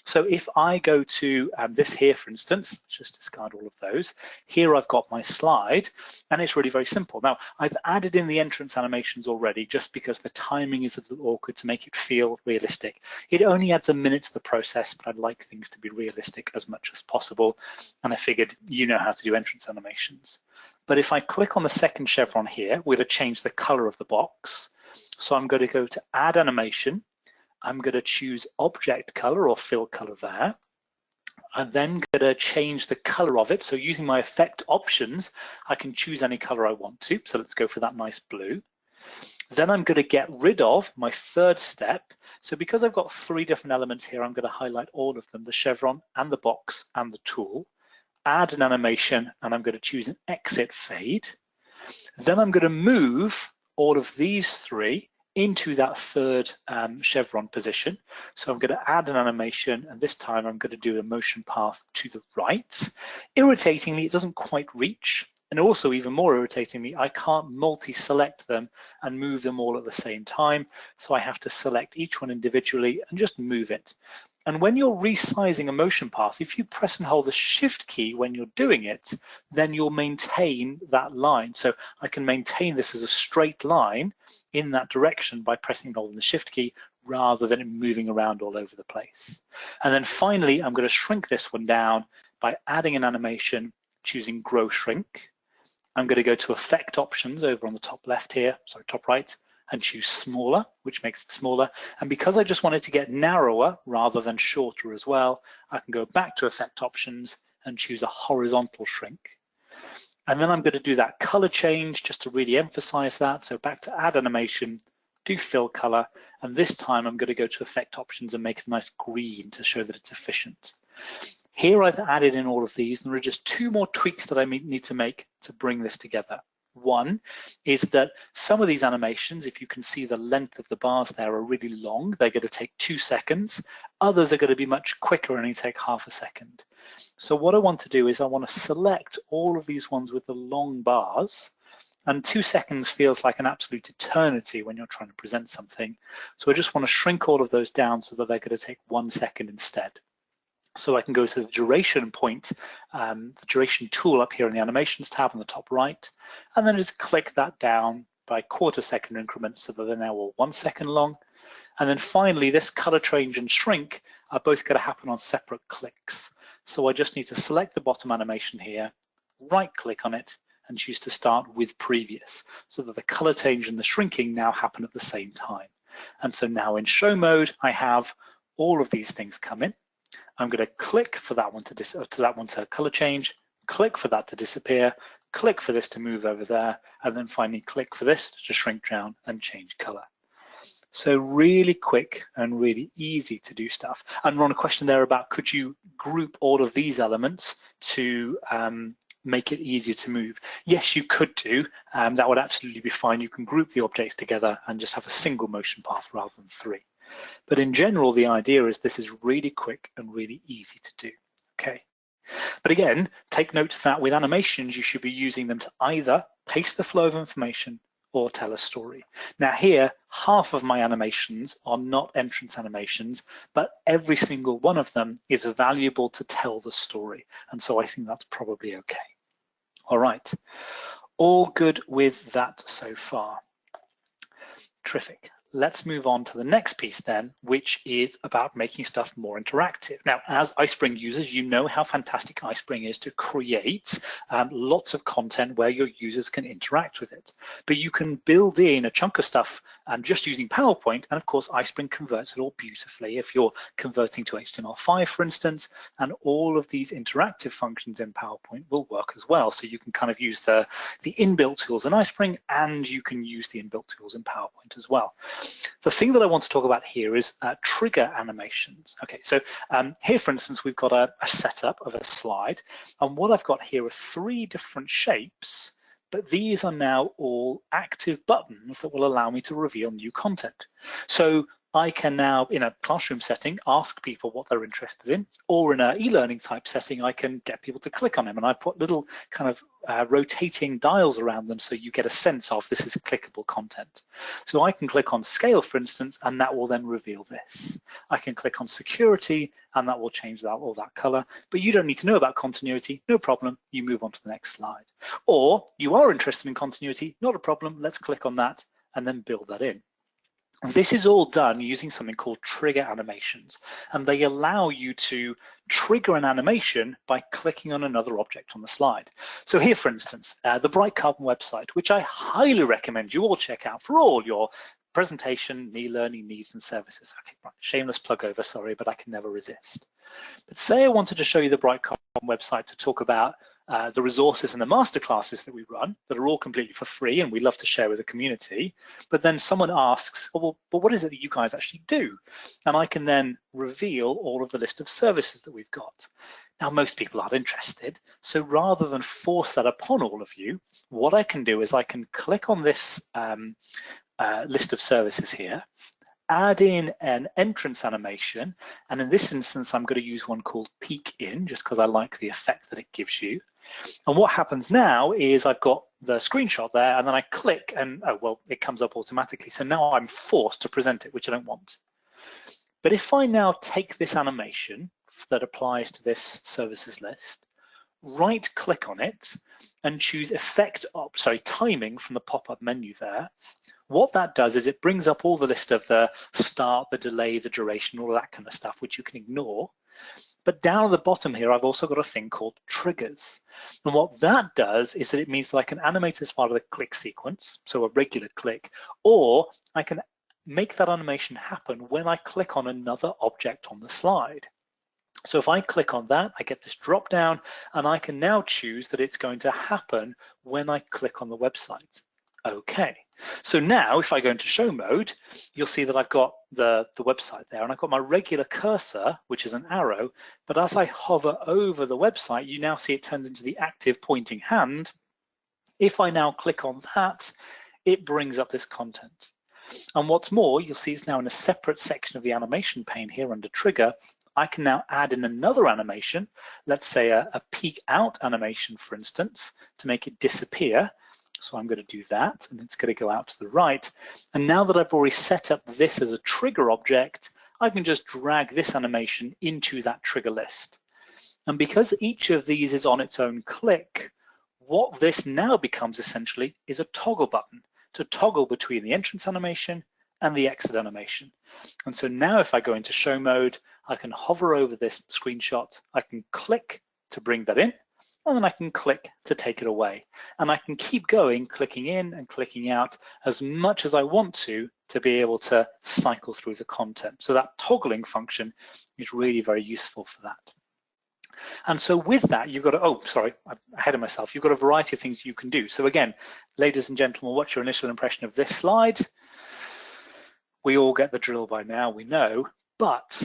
So if I go to this here, for instance, let's just discard all of those. Here I've got my slide, and it's really very simple. Now, I've added in the entrance animations already just because the timing is a little awkward to make it feel realistic. It only adds a minute to the process, but I'd like things to be realistic as much as possible. And I figured you know how to do entrance animations. But if I click on the second chevron here, we're going to change the color of the box. So I'm going to go to Add Animation. I'm going to choose Object Color or Fill Color there. I'm then going to change the color of it. So using my effect options, I can choose any color I want to. So let's go for that nice blue. Then I'm going to get rid of my third step. So because I've got three different elements here, I'm going to highlight all of them, the chevron and the box and the tool. Add an animation, and I'm going to choose an exit fade. Then I'm going to move all of these three into that third chevron position. So I'm going to add an animation, and this time I'm going to do a motion path to the right. Irritatingly, it doesn't quite reach. And also, even more irritatingly, I can't multi-select them and move them all at the same time. So I have to select each one individually and just move it. And when you're resizing a motion path, if you press and hold the Shift key when you're doing it, then you'll maintain that line. So I can maintain this as a straight line in that direction by pressing and holding the Shift key rather than it moving around all over the place. And then finally, I'm going to shrink this one down by adding an animation, choosing Grow Shrink. I'm going to go to Effect Options over on the top left here, sorry, top right, and choose smaller, which makes it smaller. And because I just wanted to get narrower rather than shorter as well, I can go back to Effect Options and choose a horizontal shrink. And then I'm going to do that color change just to really emphasize that. So back to Add Animation, do Fill Color, and this time I'm going to go to Effect Options and make it a nice green to show that it's efficient. Here I've added in all of these, and there are just two more tweaks that I need to make to bring this together. One is that some of these animations, if you can see the length of the bars there, are really long. They're going to take 2 seconds. Others are going to be much quicker and only take half a second. So what I want to do is I want to select all of these ones with the long bars, and 2 seconds feels like an absolute eternity when you're trying to present something. So I just want to shrink all of those down so that they're going to take 1 second instead. So I can go to the duration point, the duration tool up here in the animations tab on the top right, and then just click that down by quarter-second increments so that they're now all 1 second long. And then finally, this color change and shrink are both going to happen on separate clicks. So I just need to select the bottom animation here, right-click on it, and choose to start with previous, so that the color change and the shrinking now happen at the same time. And so now in show mode, I have all of these things come in. I'm going to click for that one to color change, click for that to disappear, click for this to move over there, and then finally click for this to shrink down and change color. So really quick and really easy to do stuff. And Ron, a question there about could you group all of these elements to make it easier to move? Yes, you could do. That would absolutely be fine. You can group the objects together and just have a single motion path rather than 3. But in general, the idea is this is really quick and really easy to do, okay? But again, take note that with animations, you should be using them to either paste the flow of information or tell a story. Now here, half of my animations are not entrance animations, but every single one of them is valuable to tell the story. And so I think that's probably okay. All right, all good with that so far. Terrific. Let's move on to the next piece then, which is about making stuff more interactive. Now, as iSpring users, you know how fantastic iSpring is to create lots of content where your users can interact with it. But you can build in a chunk of stuff just using PowerPoint, and of course, iSpring converts it all beautifully. If you're converting to HTML5, for instance, and all of these interactive functions in PowerPoint will work as well. So you can kind of use the inbuilt tools in iSpring, and you can use the inbuilt tools in PowerPoint as well. The thing that I want to talk about here is trigger animations. Okay, so here, for instance, we've got a setup of a slide, and what I've got here are 3 different shapes, but these are now all active buttons that will allow me to reveal new content. So I can now, in a classroom setting, ask people what they're interested in, or in an e-learning type setting, I can get people to click on them. And I've put little kind of rotating dials around them so you get a sense of this is clickable content. So I can click on scale, for instance, and that will then reveal this. I can click on security, and that will change that all that color. But you don't need to know about continuity, no problem, you move on to the next slide. Or you are interested in continuity, not a problem, let's click on that and then build that in. This is all done using something called trigger animations, and they allow you to trigger an animation by clicking on another object on the slide. So here, for instance, the BrightCarbon website, which I highly recommend you all check out for all your presentation, e-learning needs and services. Okay, right, shameless plug over, sorry, but I can never resist. But say I wanted to show you the BrightCarbon website to talk about the resources and the masterclasses that we run that are all completely for free and we love to share with the community. But then someone asks, oh, well, but what is it that you guys actually do? And I can then reveal all of the list of services that we've got. Now, most people aren't interested. So rather than force that upon all of you, what I can do is I can click on this list of services here, add in an entrance animation, and in this instance, I'm going to use one called peek in, just because I like the effect that it gives you. And what happens now is I've got the screenshot there, and then I click, and oh, well, it comes up automatically. So now I'm forced to present it, which I don't want. But if I now take this animation that applies to this services list, right-click on it, and choose timing from the pop-up menu there, what that does is it brings up all the list of the start, the delay, the duration, all that kind of stuff, which you can ignore. But down at the bottom here, I've also got a thing called triggers. And what that does is that it means that I can animate as part of the click sequence, so a regular click, or I can make that animation happen when I click on another object on the slide. So if I click on that, I get this drop down, and I can now choose that it's going to happen when I click on the website. Okay, so now if I go into show mode, you'll see that I've got the website there, and I've got my regular cursor, which is an arrow, but as I hover over the website, you now see it turns into the active pointing hand. If I now click on that, it brings up this content. And what's more, you'll see it's now in a separate section of the animation pane here under trigger. I can now add in another animation, let's say a peek out animation, for instance, to make it disappear. So I'm going to do that, and it's going to go out to the right. And now that I've already set up this as a trigger object, I can just drag this animation into that trigger list. And because each of these is on its own click, what this now becomes essentially is a toggle button to toggle between the entrance animation and the exit animation. And so now if I go into show mode, I can hover over this screenshot, I can click to bring that in, and then I can click to take it away. And I can keep going, clicking in and clicking out as much as I want to be able to cycle through the content. So that toggling function is really very useful for that. And so with that, you've got to, oh, sorry, I'm ahead of myself. You've got a variety of things you can do. So again, ladies and gentlemen, what's your initial impression of this slide? We all get the drill by now, we know, but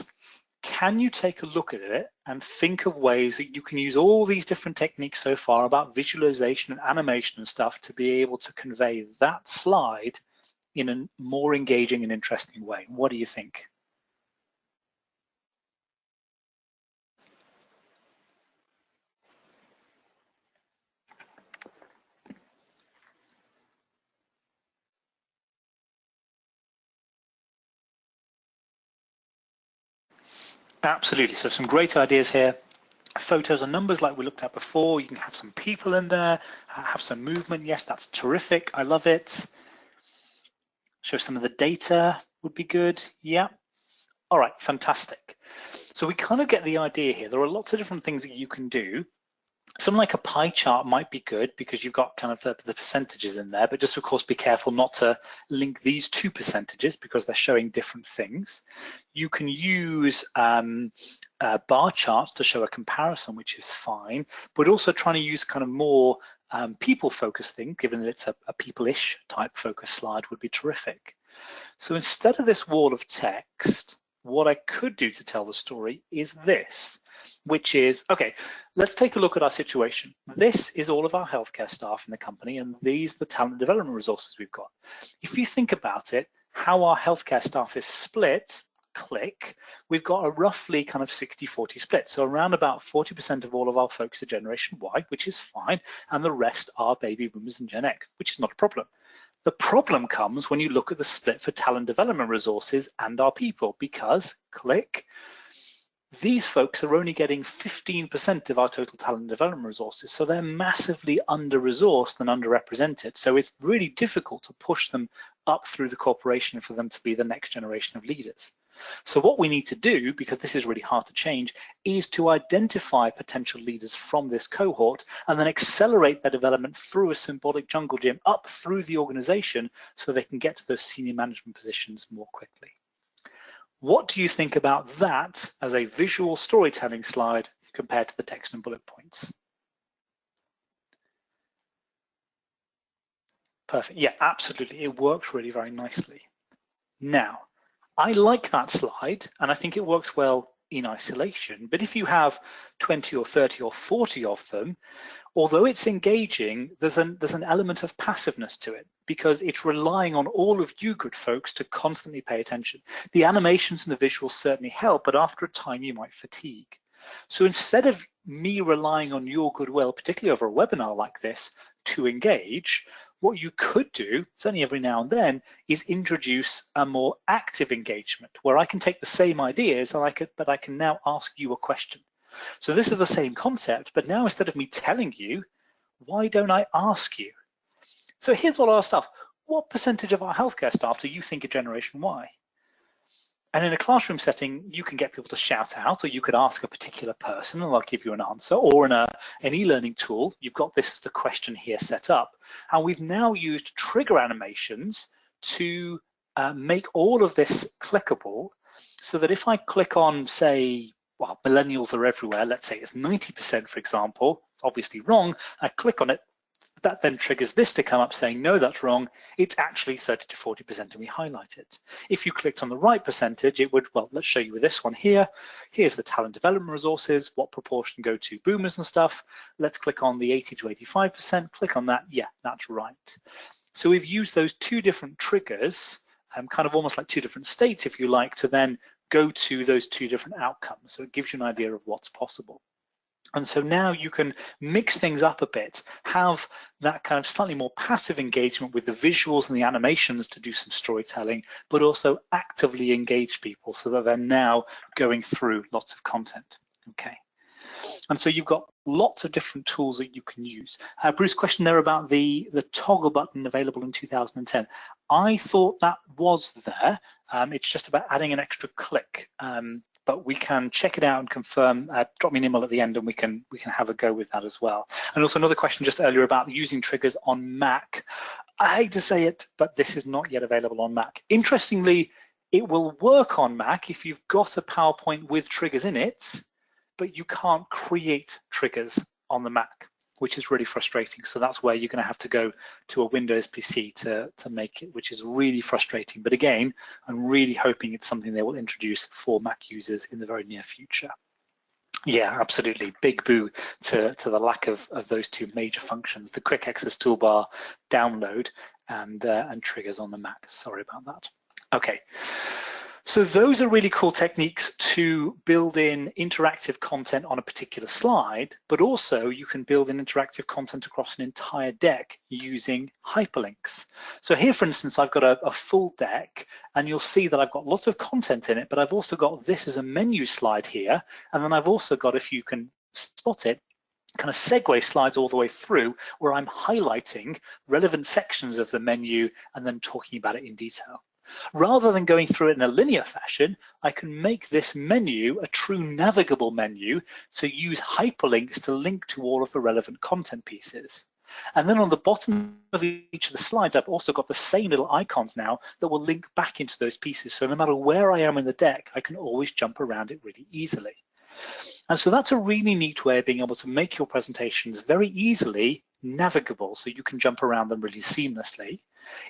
can you take a look at it and think of ways that you can use all these different techniques so far about visualization and animation and stuff to be able to convey that slide in a more engaging and interesting way? What do you think? Absolutely, so some great ideas here. Photos and numbers like we looked at before. You can have some people in there, have some movement. Yes, that's terrific, I love it. Show some of the data would be good, yeah. All right, fantastic. So we kind of get the idea here. There are lots of different things that you can do. Something like a pie chart might be good because you've got kind of the percentages in there, but just of course be careful not to link these two percentages because they're showing different things. You can use bar charts to show a comparison, which is fine, but also trying to use kind of more people-focused thing, given that it's a people-ish type focus slide would be terrific. So instead of this wall of text, what I could do to tell the story is this, which is, okay, let's take a look at our situation. This is all of our healthcare staff in the company, and these are the talent development resources we've got. If you think about it, how our healthcare staff is split, click, we've got a roughly kind of 60-40 split. So around about 40% of all of our folks are Generation Y, which is fine, and the rest are baby boomers and Gen X, which is not a problem. The problem comes when you look at the split for talent development resources and our people, because, click, these folks are only getting 15% of our total talent development resources, so they're massively under-resourced and underrepresented. So it's really difficult to push them up through the corporation for them to be the next generation of leaders. So what we need to do, because this is really hard to change, is to identify potential leaders from this cohort and then accelerate their development through a symbolic jungle gym up through the organization so they can get to those senior management positions more quickly. What do you think about that as a visual storytelling slide compared to the text and bullet points? Perfect, yeah, absolutely, it works really very nicely. Now, I like that slide, and I think it works well in isolation, but if you have 20 or 30 or 40 of them, although it's engaging, there's an element of passiveness to it because it's relying on all of you good folks to constantly pay attention. The animations and the visuals certainly help, but after a time you might fatigue. So instead of me relying on your goodwill, particularly over a webinar like this, to engage, what you could do, certainly every now and then, is introduce a more active engagement where I can take the same ideas and I can now ask you a question. So this is the same concept, but now instead of me telling you, why don't I ask you? So here's all our stuff. What percentage of our healthcare staff do you think are Generation Y? And in a classroom setting, you can get people to shout out, or you could ask a particular person and they'll give you an answer, or in an e-learning tool, you've got this as the question here set up. And we've now used trigger animations to make all of this clickable so that if I click on, say, well, millennials are everywhere, let's say it's 90%, for example, it's obviously wrong, I click on it, that then triggers this to come up saying, no, that's wrong, it's actually 30 to 40% and we highlight it. If you clicked on the right percentage, it would, well, let's show you with this one here. Here's the talent development resources, what proportion go to boomers and stuff. Let's click on the 80 to 85%, click on that, yeah, that's right. So we've used those two different triggers, kind of almost like two different states, if you like, to then go to those two different outcomes. So it gives you an idea of what's possible. And so now you can mix things up a bit, have that kind of slightly more passive engagement with the visuals and the animations to do some storytelling, but also actively engage people so that they're now going through lots of content. Okay. And so you've got lots of different tools that you can use. Bruce, question there about the toggle button available in 2010. I thought that was there. It's just about adding an extra click. But we can check it out and confirm. Drop me an email at the end and we can have a go with that as well. And also another question just earlier about using triggers on Mac. I hate to say it, but this is not yet available on Mac. Interestingly, it will work on Mac if you've got a PowerPoint with triggers in it, but you can't create triggers on the Mac, which is really frustrating. So that's where you're going to have to go to a Windows PC to make it, which is really frustrating. But again, I'm really hoping it's something they will introduce for Mac users in the very near future. Yeah, absolutely. Big boo to the lack of those two major functions, the quick access toolbar download and triggers on the Mac. Sorry about that. Okay. So those are really cool techniques to build in interactive content on a particular slide, but also you can build in interactive content across an entire deck using hyperlinks. So here, for instance, I've got a full deck and you'll see that I've got lots of content in it, but I've also got this as a menu slide here. And then I've also got, if you can spot it, kind of segue slides all the way through where I'm highlighting relevant sections of the menu and then talking about it in detail. Rather than going through it in a linear fashion, I can make this menu a true navigable menu to use hyperlinks to link to all of the relevant content pieces. And then on the bottom of each of the slides, I've also got the same little icons now that will link back into those pieces. So no matter where I am in the deck, I can always jump around it really easily. And so that's a really neat way of being able to make your presentations very easily navigable, so you can jump around them really seamlessly.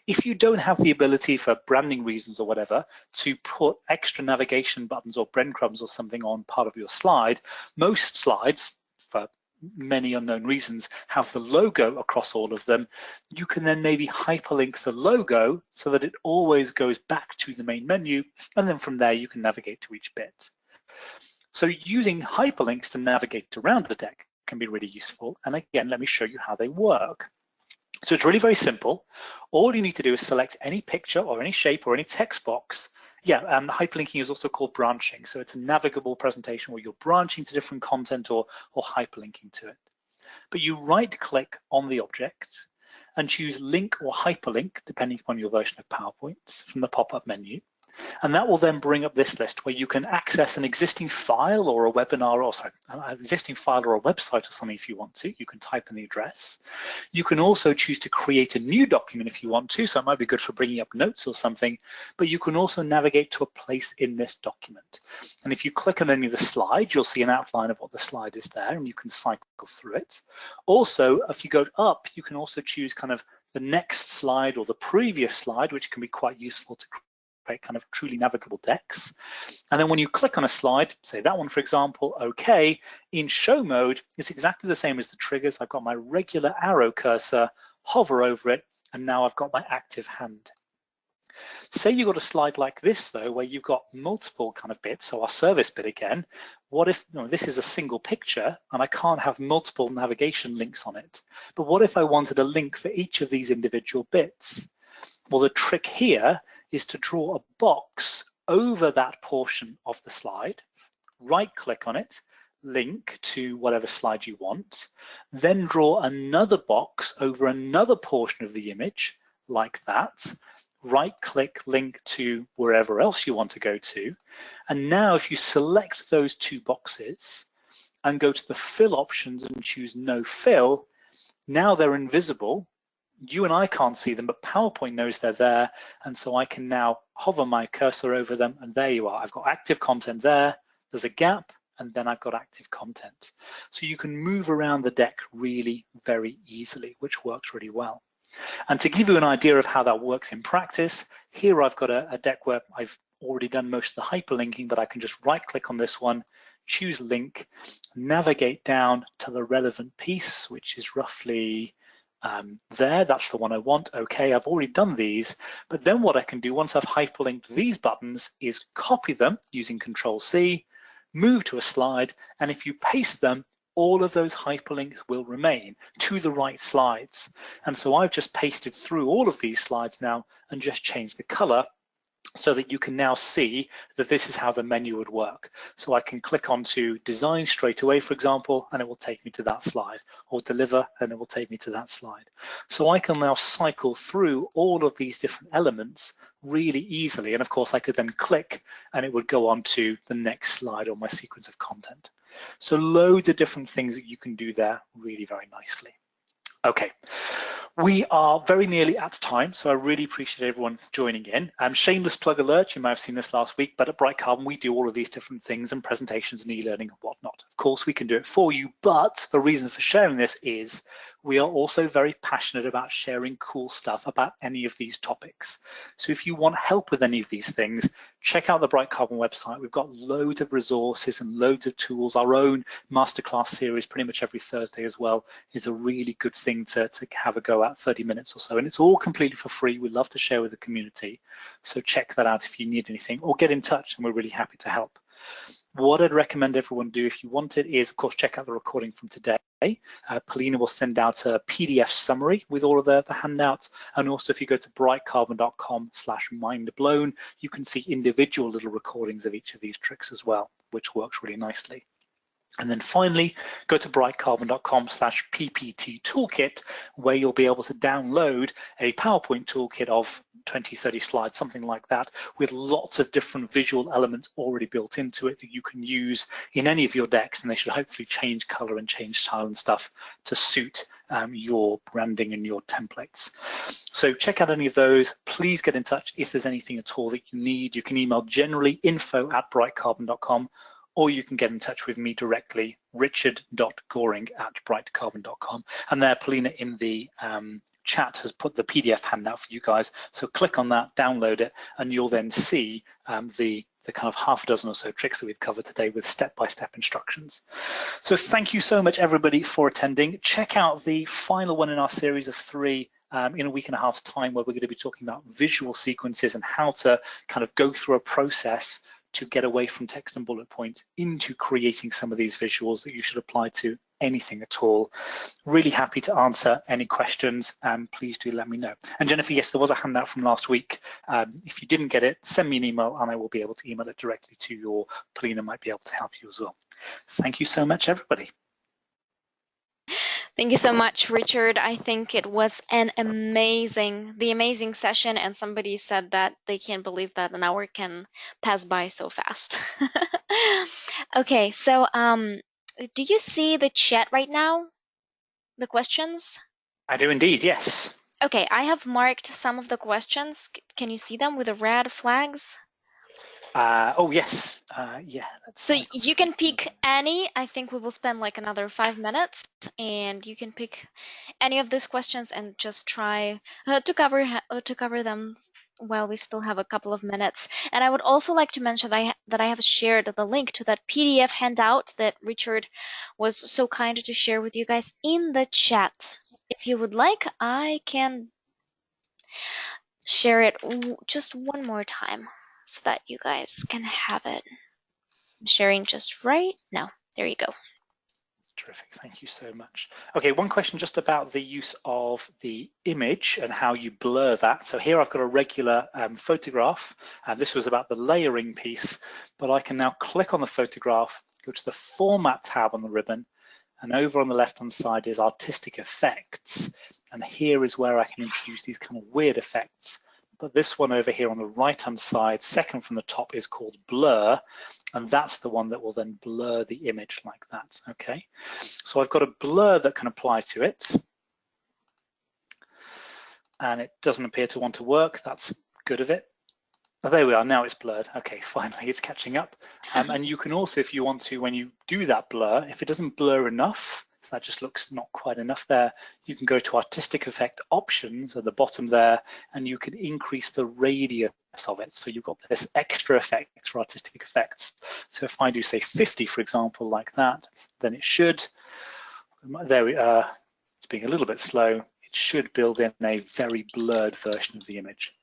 If you don't have the ability for branding reasons or whatever to put extra navigation buttons or breadcrumbs or something on part of your slide, most slides, for many unknown reasons, have the logo across all of them. You can then maybe hyperlink the logo so that it always goes back to the main menu, and then from there you can navigate to each bit. So using hyperlinks to navigate around the deck can be really useful. And again, let me show you how they work. So it's really very simple. All you need to do is select any picture or any shape or any text box. Yeah, hyperlinking is also called branching. So it's a navigable presentation where you're branching to different content or hyperlinking to it. But you right click on the object and choose link or hyperlink, depending upon your version of PowerPoint, from the pop-up menu. And that will then bring up this list where you can access an existing file or a webinar, or sorry, an existing file or a website or something if you want to. You can type in the address. You can also choose to create a new document if you want to, so it might be good for bringing up notes or something, but you can also navigate to a place in this document. And if you click on any of the slides, you'll see an outline of what the slide is there, and you can cycle through it. Also, if you go up, you can also choose kind of the next slide or the previous slide, which can be quite useful to create kind of truly navigable decks. And then when you click on a slide, say that one, for example, okay, in show mode, it's exactly the same as the triggers. I've got my regular arrow cursor, hover over it, and now I've got my active hand. Say you've got a slide like this, though, where you've got multiple kind of bits, so our service bit again. What if this is a single picture and I can't have multiple navigation links on it? But what if I wanted a link for each of these individual bits? Well, the trick here is to draw a box over that portion of the slide, right-click on it, link to whatever slide you want, then draw another box over another portion of the image, like that, right-click, link to wherever else you want to go to. And now if you select those two boxes and go to the fill options and choose no fill, now they're invisible. You and I can't see them, but PowerPoint knows they're there. And so I can now hover my cursor over them, and there you are. I've got active content there, there's a gap, and then I've got active content. So you can move around the deck really very easily, which works really well. And to give you an idea of how that works in practice, here I've got a deck where I've already done most of the hyperlinking, but I can just right click on this one, choose link, navigate down to the relevant piece, which is roughly there. That's the one I want. Okay, I've already done these, but then what I can do once I've hyperlinked these buttons is copy them using Control-C, move to a slide, and if you paste them, all of those hyperlinks will remain to the right slides. And so I've just pasted through all of these slides now and just changed the color so that you can now see that this is how the menu would work. So I can click onto design straight away, for example, and it will take me to that slide, or deliver, and it will take me to that slide. So I can now cycle through all of these different elements really easily. And of course I could then click and it would go on to the next slide on my sequence of content. So loads of different things that you can do there really very nicely. Okay, we are very nearly at time, so I really appreciate everyone joining in. Shameless plug alert, you might have seen this last week, but at BrightCarbon, we do all of these different things and presentations and e-learning and whatnot. Of course, we can do it for you, but the reason for sharing this is we are also very passionate about sharing cool stuff about any of these topics. So if you want help with any of these things, check out the BrightCarbon website. We've got loads of resources and loads of tools. Our own masterclass series, pretty much every Thursday as well, is a really good thing to have a go at, 30 minutes or so. And it's all completely for free. We love to share with the community. So check that out if you need anything, or get in touch and we're really happy to help. What I'd recommend everyone do if you want it is, of course, check out the recording from today. Polina will send out a PDF summary with all of the handouts. And also if you go to brightcarbon.com/mindblown, you can see individual little recordings of each of these tricks as well, which works really nicely. And then finally, go to brightcarbon.com/PPT toolkit, where you'll be able to download a PowerPoint toolkit of 20, 30 slides, something like that, with lots of different visual elements already built into it that you can use in any of your decks, and they should hopefully change color and change style and stuff to suit your branding and your templates. So check out any of those. Please get in touch if there's anything at all that you need. You can email generally info@brightcarbon.com, or you can get in touch with me directly, richard.goring@brightcarbon.com. And there, Polina in the chat has put the PDF handout for you guys. So click on that, download it, and you'll then see the kind of half a dozen or so tricks that we've covered today with step-by-step instructions. So thank you so much, everybody, for attending. Check out the final one in our series of 3 in a week and a half's time, where we're going to be talking about visual sequences and how to kind of go through a process to get away from text and bullet points into creating some of these visuals that you should apply to anything at all. Really happy to answer any questions, please do let me know. And Jennifer, yes, there was a handout from last week. If you didn't get it, send me an email and I will be able to email it directly to you, or Polina might be able to help you as well. Thank you so much, everybody. Thank you so much, Richard. I think it was an amazing session, and somebody said that they can't believe that an hour can pass by so fast. Okay, so do you see the chat right now? The questions? I do indeed, yes. Okay, I have marked some of the questions. Can you see them with the red flags? Oh, yes. Yeah. So you can pick any. I think we will spend like another 5 minutes, and you can pick any of these questions and just try to cover them while we still have a couple of minutes. And I would also like to mention that I have shared the link to that PDF handout that Richard was so kind to share with you guys in the chat. If you would like, I can share it just one more time so that you guys can have it. I'm sharing just right now. There you go. Terrific, thank you so much. Okay, one question just about the use of the image and how you blur that. So here I've got a regular photograph, and this was about the layering piece, but I can now click on the photograph, go to the Format tab on the ribbon, and over on the left-hand side is Artistic Effects. And here is where I can introduce these kind of weird effects. But this one over here on the right-hand side, second from the top, is called Blur, and that's the one that will then blur the image like that, okay? So I've got a blur that can apply to it, and it doesn't appear to want to work. That's good of it. Oh, there we are, now it's blurred. Okay, finally it's catching up. And you can also, if you want to, when you do that blur, if it doesn't blur enough, if that just looks not quite enough there, you can go to Artistic Effect Options at the bottom there, and you can increase the radius of it. So you've got this extra effect for artistic effects. So if I do say 50, for example, like that, then it should, there we are, it's being a little bit slow, it should build in a very blurred version of the image.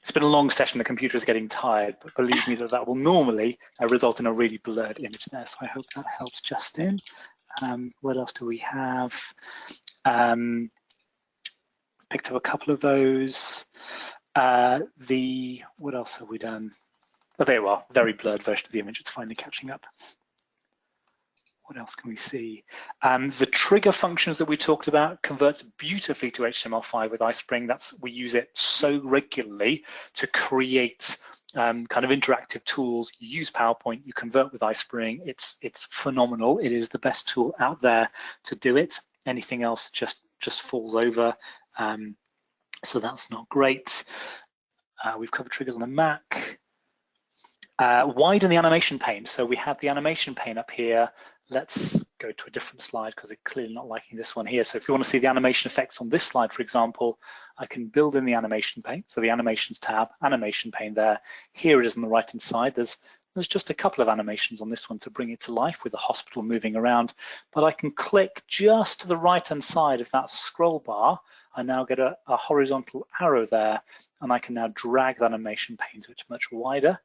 It's been a long session, the computer is getting tired, but believe me that will normally result in a really blurred image there. So I hope that helps, Justin. What else do we have? Picked up a couple of those. What else have we done? Oh, there you are, very blurred version of the image. It's finally catching up. What else can we see? The trigger functions that we talked about converts beautifully to HTML5 with iSpring. We use it so regularly to create kind of interactive tools. You use PowerPoint, you convert with iSpring. It's phenomenal. It is the best tool out there to do it. Anything else just falls over. So that's not great. We've covered triggers on the Mac. Widen the animation pane. So we had the animation pane up here. Let's go to a different slide because it's clearly not liking this one here. So if you want to see the animation effects on this slide, for example, I can build in the animation pane. So the animations tab, animation pane there. Here it is on the right-hand side. There's just a couple of animations on this one to bring it to life with the hospital moving around. But I can click just to the right-hand side of that scroll bar. I now get a horizontal arrow there, and I can now drag that animation pane so it's much wider,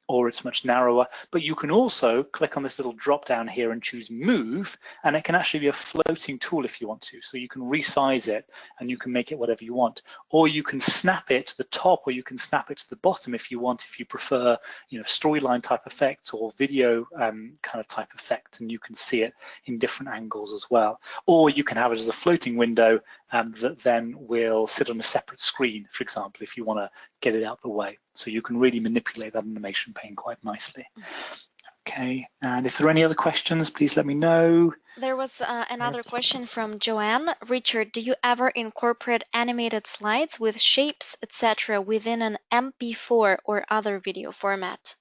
or it's much narrower. But you can also click on this little drop down here and choose move, and it can actually be a floating tool if you want to. So you can resize it and you can make it whatever you want, or you can snap it to the top, or you can snap it to the bottom if you want, if you prefer, storyline type effects or video kind of type effect, and you can see it in different angles as well. Or you can have it as a floating window that then will sit on a separate screen, for example, if you want to get it out the way. So you can really manipulate that animation pane quite nicely. Okay, and if there are any other questions, please let me know. There was another question from Joanne. Richard, do you ever incorporate animated slides with shapes, etc., within an MP4 or other video format?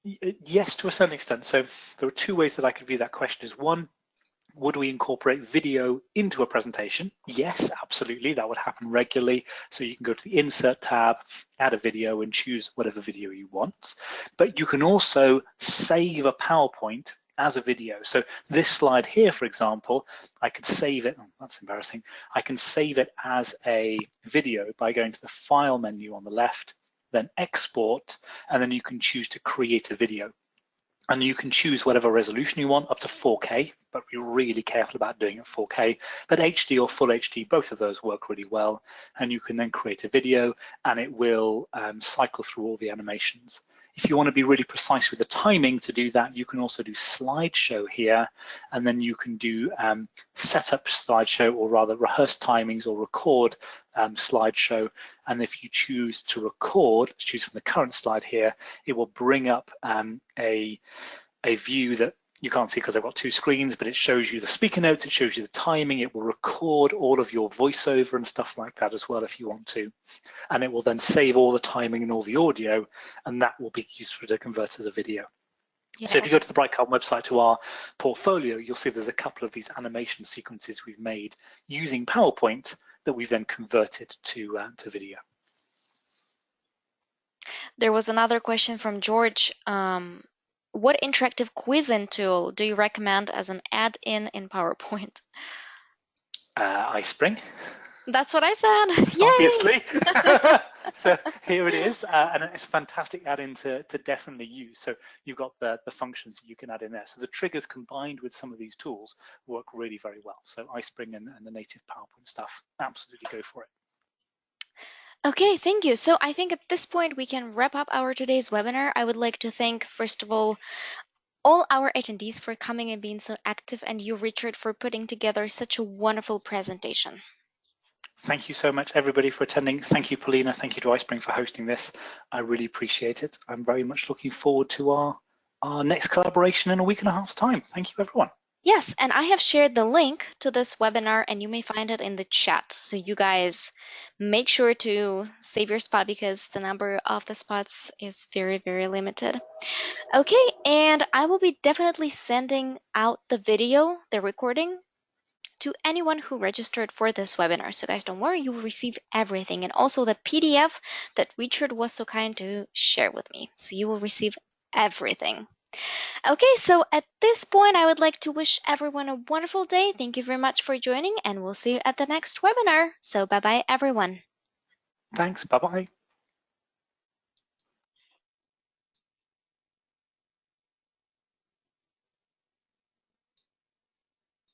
Yes, to a certain extent. So there are two ways that I could view that question. Is one, would we incorporate video into a presentation? Yes, absolutely. That would happen regularly. So you can go to the Insert tab, add a video, and choose whatever video you want. But you can also save a PowerPoint as a video. So this slide here, for example, I could save it. Oh, that's embarrassing. I can save it as a video by going to the File menu on the left, then Export, and then you can choose to create a video. And you can choose whatever resolution you want, up to 4K, but be really careful about doing it 4K. But HD or Full HD, both of those work really well. And you can then create a video, and it will cycle through all the animations. If you want to be really precise with the timing to do that, you can also do slideshow here, and then you can do setup slideshow, or rather rehearse timings, or record slideshow. And if you choose to record, choose from the current slide here, it will bring up a view that you can't see because I've got two screens, but it shows you the speaker notes, it shows you the timing, it will record all of your voiceover and stuff like that as well if you want to. And it will then save all the timing and all the audio, and that will be useful to convert as a video. Yeah. So if you go to the BrightCarbon website to our portfolio, you'll see there's a couple of these animation sequences we've made using PowerPoint that we've then converted to video. There was another question from George. What interactive quizzing tool do you recommend as an add-in in PowerPoint? iSpring. That's what I said. Yay! Obviously. So here it is, and it's a fantastic add-in to definitely use. So you've got the functions you can add in there. So the triggers combined with some of these tools work really very well. So iSpring and the native PowerPoint stuff, absolutely go for it. Okay, thank you. So I think at this point we can wrap up our today's webinar. I would like to thank, first of all our attendees for coming and being so active, and you, Richard, for putting together such a wonderful presentation. Thank you so much, everybody, for attending. Thank you, Paulina. Thank you to iSpring for hosting this. I really appreciate it. I'm very much looking forward to our next collaboration in a week and a half's time. Thank you, everyone. Yes, and I have shared the link to this webinar, and you may find it in the chat. So you guys make sure to save your spot because the number of the spots is very, very limited. Okay, and I will be definitely sending out the video, the recording, to anyone who registered for this webinar. So guys, don't worry, you will receive everything, and also the PDF that Richard was so kind to share with me. So you will receive everything. Okay, so at this point, I would like to wish everyone a wonderful day. Thank you very much for joining, and we'll see you at the next webinar. So bye-bye, everyone. Thanks, bye-bye.